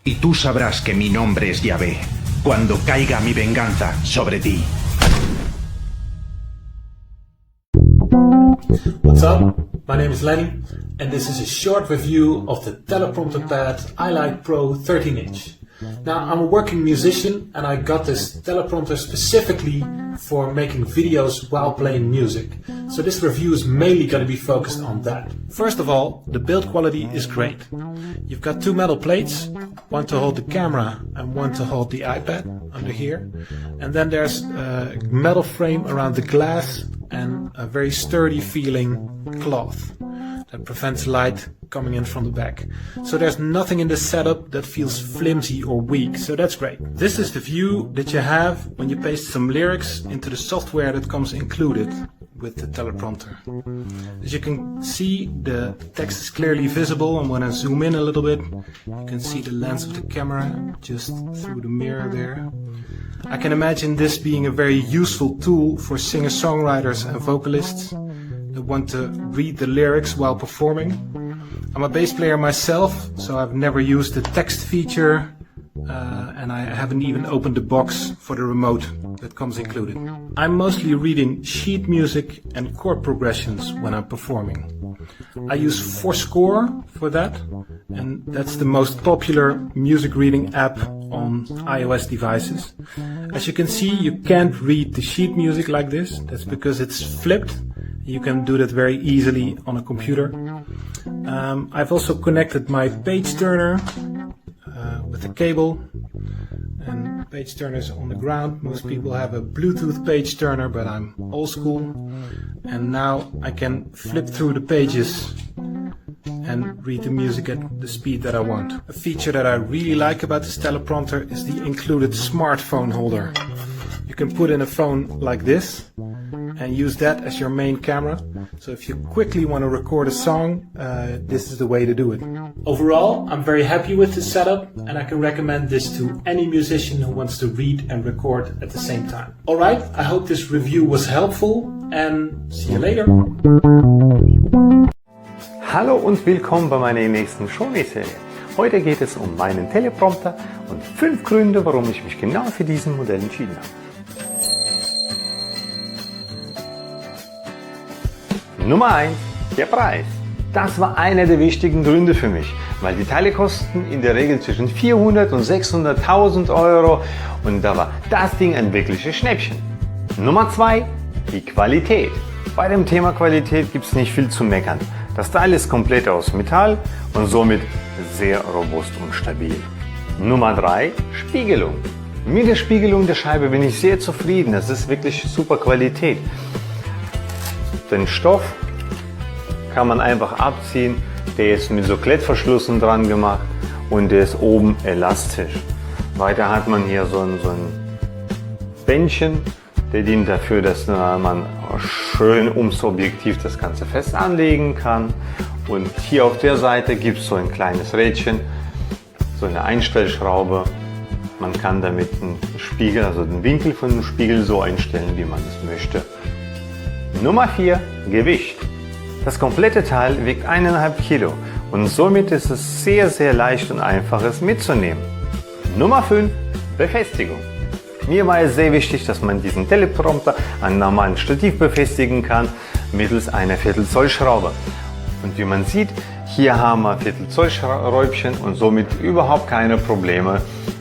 Y tú sabrás que mi nombre es Yahvé, cuando caiga mi venganza sobre ti. What's up? My name is Lenny, and this is a short review of the Teleprompter Pad iLight Pro 13-inch. Now, I'm a working musician, and I got this teleprompter specifically for making videos while playing music. So this review is mainly going to be focused on that. First of all, the build quality is great. You've got two metal plates, one to hold the camera and one to hold the iPad under here. And then there's a metal frame around the glass and a very sturdy feeling cloth that prevents light coming in from the back. So there's nothing in this setup that feels flimsy or weak, so that's great. This is the view that you have when you paste some lyrics into the software that comes included with the teleprompter. As you can see, the text is clearly visible, and when I zoom in a little bit, you can see the lens of the camera just through the mirror there. I can imagine this being a very useful tool for singer-songwriters and vocalists that want to read the lyrics while performing. I'm a bass player myself, so I've never used the text feature, and I haven't even opened the box for the remote that comes included. I'm mostly reading sheet music and chord progressions when I'm performing. I use Fourscore for that, and that's the most popular music reading app on iOS devices. As you can see, you can't read the sheet music like this. That's because it's flipped. You can do that very easily on a computer. I've also connected my page turner with a cable, and page turner is on the ground. Most people have a Bluetooth page turner, but I'm old school, and now I can flip through the pages and read the music at the speed that I want. A feature that I really like about this teleprompter is the included smartphone holder. You can put in a phone like this, and use that as your main camera. So if you quickly want to record a song, this is the way to do it. Overall, I'm very happy with this setup, and I can recommend this to any musician who wants to read and record at the same time. Alright, I hope this review was helpful, and see you later. Hallo und willkommen bei meiner nächsten Show-Serie. Heute geht es um meinen Teleprompter und 5 Gründe, warum ich mich genau für diesen Modell entschieden habe. Nummer 1, der Preis. Das war einer der wichtigen Gründe für mich, weil die Teile kosten in der Regel zwischen 400 und 600.000 Euro und da war das Ding ein wirkliches Schnäppchen. Nummer 2, die Qualität. Bei dem Thema Qualität gibt es nicht viel zu meckern. Das Teil ist komplett aus Metall und somit sehr robust und stabil. Nummer 3, Spiegelung. Mit der Spiegelung der Scheibe bin ich sehr zufrieden. Das ist wirklich super Qualität. Den Stoff kann man einfach abziehen. Der ist mit so Klettverschlüssen dran gemacht und der ist oben elastisch. Weiter hat man hier so ein Bändchen. Der dient dafür, dass man schön ums Objektiv das Ganze fest anlegen kann. Und hier auf der Seite gibt es so ein kleines Rädchen, so eine Einstellschraube. Man kann damit einen Spiegel, also den Winkel von dem Spiegel so einstellen, wie man es möchte. Nummer 4, Gewicht. Das komplette Teil wiegt 1,5 Kilo und somit ist es sehr, sehr leicht und einfach es mitzunehmen. Nummer 5, Befestigung. Mir war es sehr wichtig, dass man diesen Teleprompter an einem normalen Stativ befestigen kann, mittels einer Viertelzoll Schraube. Und wie man sieht, hier haben wir Viertelzoll Schräubchen und somit überhaupt keine Probleme,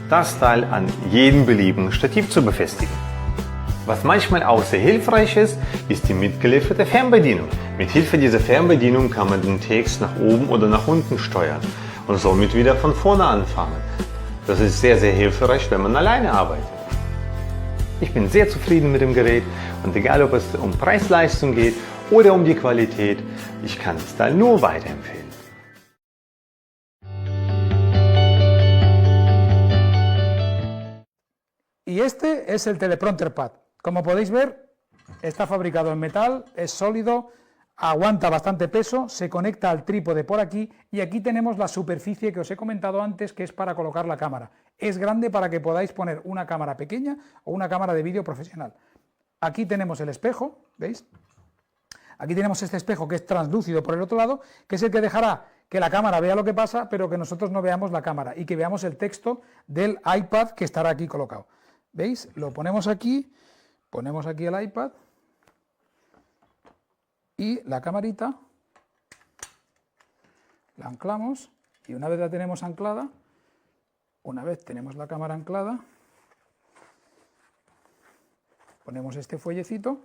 das Teil an jedem beliebigen Stativ zu befestigen. Was manchmal auch sehr hilfreich ist, ist die mitgelieferte Fernbedienung. Mit Hilfe dieser Fernbedienung kann man den Text nach oben oder nach unten steuern und somit wieder von vorne anfangen. Das ist sehr, sehr hilfreich, wenn man alleine arbeitet. Ich bin sehr zufrieden mit dem Gerät und egal ob es um Preis-Leistung geht oder um die Qualität, ich kann es da nur weiterempfehlen. Y este es el teleprompter pad. Como podéis ver, está fabricado en metal, es sólido, aguanta bastante peso, se conecta al trípode por aquí y aquí tenemos la superficie que os he comentado antes, que es para colocar la cámara. Es grande para que podáis poner una cámara pequeña o una cámara de vídeo profesional. Aquí tenemos el espejo, ¿veis? Aquí tenemos este espejo que es translúcido por el otro lado, que es el que dejará que la cámara vea lo que pasa, pero que nosotros no veamos la cámara y que veamos el texto del iPad que estará aquí colocado. ¿Veis? Lo ponemos aquí el iPad y la camarita la anclamos y una vez la tenemos anclada, una vez tenemos la cámara anclada, ponemos este fuellecito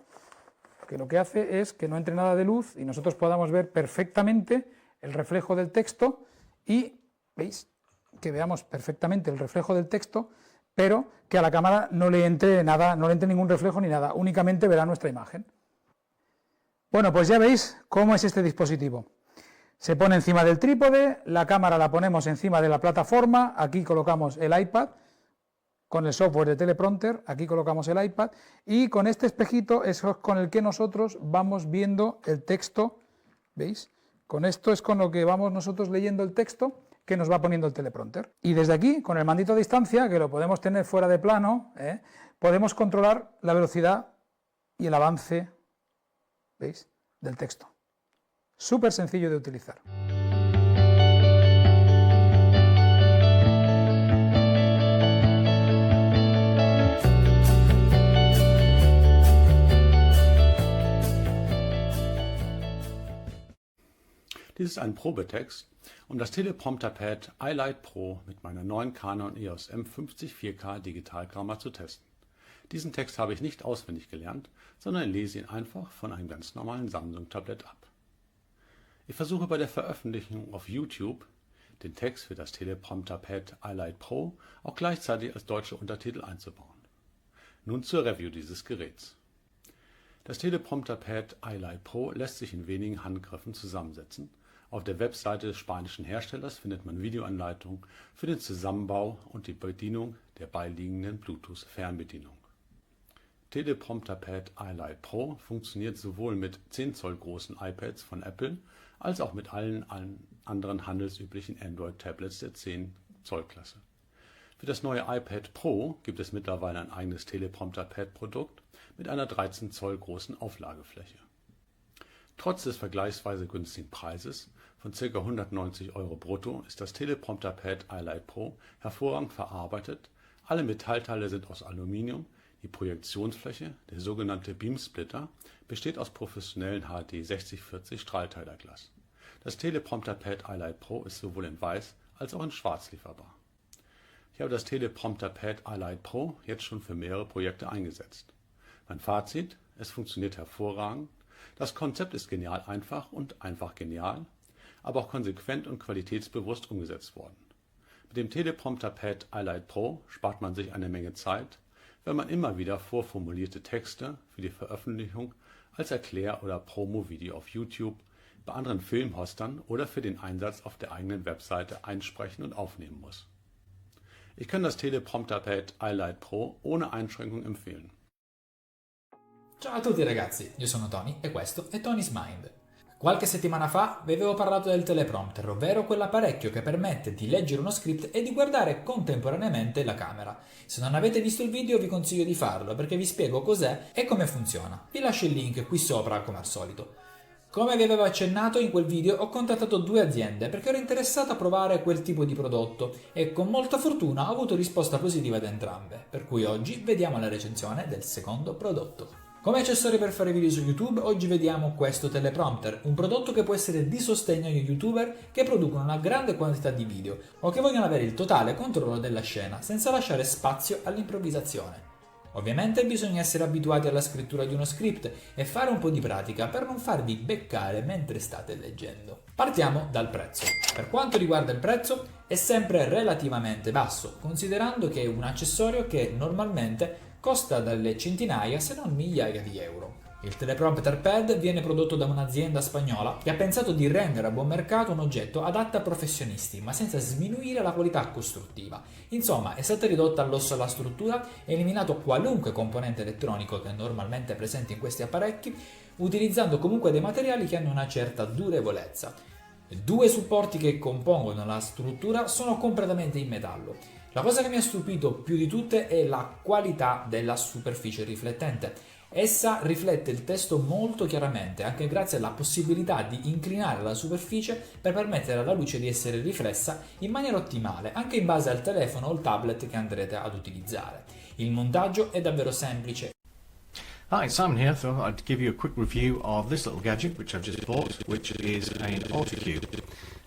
que lo que hace es que no entre nada de luz y nosotros podamos ver perfectamente el reflejo del texto y, ¿veis? Que veamos perfectamente el reflejo del texto, pero que a la cámara no le entre nada, no le entre ningún reflejo ni nada, únicamente verá nuestra imagen. Bueno, pues ya veis cómo es este dispositivo. Se pone encima del trípode, la cámara la ponemos encima de la plataforma, aquí colocamos el iPad, con el software de teleprompter, aquí colocamos el iPad, y con este espejito es con el que nosotros vamos viendo el texto, ¿veis? Con esto es con lo que vamos nosotros leyendo el texto que nos va poniendo el teleprompter. Y desde aquí, con el mandito a distancia, que lo podemos tener fuera de plano, podemos controlar la velocidad y el avance, ¿veis?, del texto. Súper sencillo de utilizar. Dies ist ein Probetext, um das Teleprompter-Pad iLight Pro mit meiner neuen Canon EOS M50 4K Digitalkamera zu testen. Diesen Text habe ich nicht auswendig gelernt, sondern lese ihn einfach von einem ganz normalen Samsung-Tablett ab. Ich versuche bei der Veröffentlichung auf YouTube den Text für das Teleprompter-Pad iLight Pro auch gleichzeitig als deutsche Untertitel einzubauen. Nun zur Review dieses Geräts. Das Teleprompter-Pad iLight Pro lässt sich in wenigen Handgriffen zusammensetzen. Auf der Webseite des spanischen Herstellers findet man Videoanleitungen für den Zusammenbau und die Bedienung der beiliegenden Bluetooth-Fernbedienung. Teleprompter-Pad iLight Pro funktioniert sowohl mit 10 Zoll großen iPads von Apple als auch mit allen anderen handelsüblichen Android-Tablets der 10 Zoll Klasse. Für das neue iPad Pro gibt es mittlerweile ein eigenes Teleprompter-Pad-Produkt mit einer 13 Zoll großen Auflagefläche. Trotz des vergleichsweise günstigen Preises von ca. 190 € brutto ist das Teleprompter-Pad iLight Pro hervorragend verarbeitet, alle Metallteile sind aus Aluminium, die Projektionsfläche, der sogenannte Beamsplitter, besteht aus professionellen HD 6040 Strahlteilerglas. Das Teleprompter-Pad iLight Pro ist sowohl in weiß als auch in schwarz lieferbar. Ich habe das Teleprompter-Pad iLight Pro jetzt schon für mehrere Projekte eingesetzt. Mein Fazit: Es funktioniert hervorragend, das Konzept ist genial einfach und einfach genial, aber auch konsequent und qualitätsbewusst umgesetzt worden. Mit dem Teleprompter-Pad iLight Pro spart man sich eine Menge Zeit, wenn man immer wieder vorformulierte Texte für die Veröffentlichung als Erklär- oder Promo-Video auf YouTube, bei anderen Filmhostern oder für den Einsatz auf der eigenen Webseite einsprechen und aufnehmen muss. Ich kann das Teleprompter-Pad iLight Pro ohne Einschränkung empfehlen. Ciao a tutti ragazzi, io sono Tony e questo è Tony's Mind. Qualche settimana fa vi avevo parlato del teleprompter, ovvero quell'apparecchio che permette di leggere uno script e di guardare contemporaneamente la camera. Se non avete visto il video vi consiglio di farlo perché vi spiego cos'è e come funziona. Vi lascio il link qui sopra come al solito. Come vi avevo accennato in quel video ho contattato 2 aziende perché ero interessato a provare quel tipo di prodotto e con molta fortuna ho avuto risposta positiva da entrambe, per cui oggi vediamo la recensione del secondo prodotto. Come accessori per fare video su YouTube, oggi vediamo questo teleprompter, un prodotto che può essere di sostegno agli YouTuber che producono una grande quantità di video o che vogliono avere il totale controllo della scena senza lasciare spazio all'improvvisazione. Ovviamente bisogna essere abituati alla scrittura di uno script e fare un po' di pratica per non farvi beccare mentre state leggendo. Partiamo dal prezzo. Per quanto riguarda il prezzo è sempre relativamente basso, considerando che è un accessorio che normalmente costa dalle centinaia se non migliaia di euro. Il teleprompter pad viene prodotto da un'azienda spagnola che ha pensato di rendere a buon mercato un oggetto adatto a professionisti, ma senza sminuire la qualità costruttiva. Insomma, è stata ridotta all'osso la struttura, eliminato qualunque componente elettronico che è normalmente presente in questi apparecchi, utilizzando comunque dei materiali che hanno una certa durevolezza. 2 supporti che compongono la struttura sono completamente in metallo. La cosa che mi ha stupito più di tutte è la qualità della superficie riflettente. Essa riflette il testo molto chiaramente, anche grazie alla possibilità di inclinare la superficie per permettere alla luce di essere riflessa in maniera ottimale, anche in base al telefono o il tablet che andrete ad utilizzare. Il montaggio è davvero semplice. Hi, Simon here. Thought I'd give you a quick review of this little gadget which I've just bought, which is an Autocue.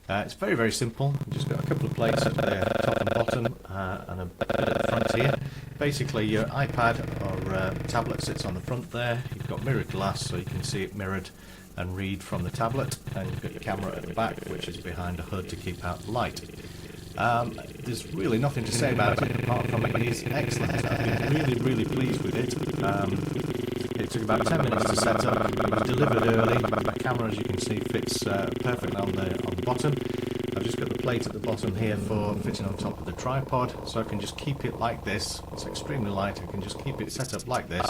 It's very, very simple. Just got a couple of plates at the top and bottom and a bit at the front here. Basically your iPad or tablet sits on the front there. You've got mirrored glass so you can see it mirrored and read from the tablet, and you've got your camera at the back which is behind a hood to keep out light. There's really nothing to say about it apart from it is excellent. I've been really pleased with it. It took about 10 minutes to set up. It was delivered early. The camera, as you can see, fits perfectly on the bottom. I've just got the plate at the bottom here for fitting on top of the tripod, so I can just keep it like this. It's extremely light. I can just keep it set up like this.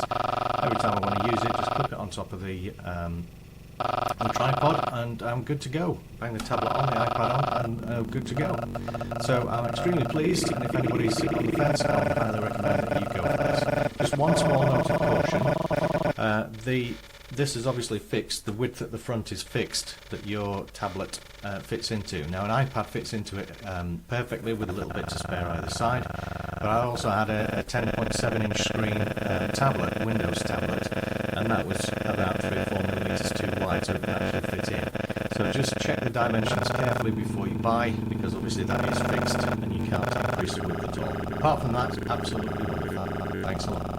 Every time I want to use it, just clip it on top of the tripod and I'm good to go. Bang the tablet on, the iPad on, and good to go. So I'm extremely pleased, and if anybody's on the fence, I would highly recommend that you go for this. Just one small note of caution. This is obviously fixed, the width at the front is fixed that your tablet fits into. Now an iPad fits into it perfectly with a little bit to spare either side, but I also had a 10.7 inch screen tablet, Windows tablet, and that was about 3 or 4 millimeters too wide so it can actually fit in. So just check the dimensions carefully before you buy, because obviously that is fixed and you can't increase the width at all. Apart from that, absolutely worth that. Thanks a lot.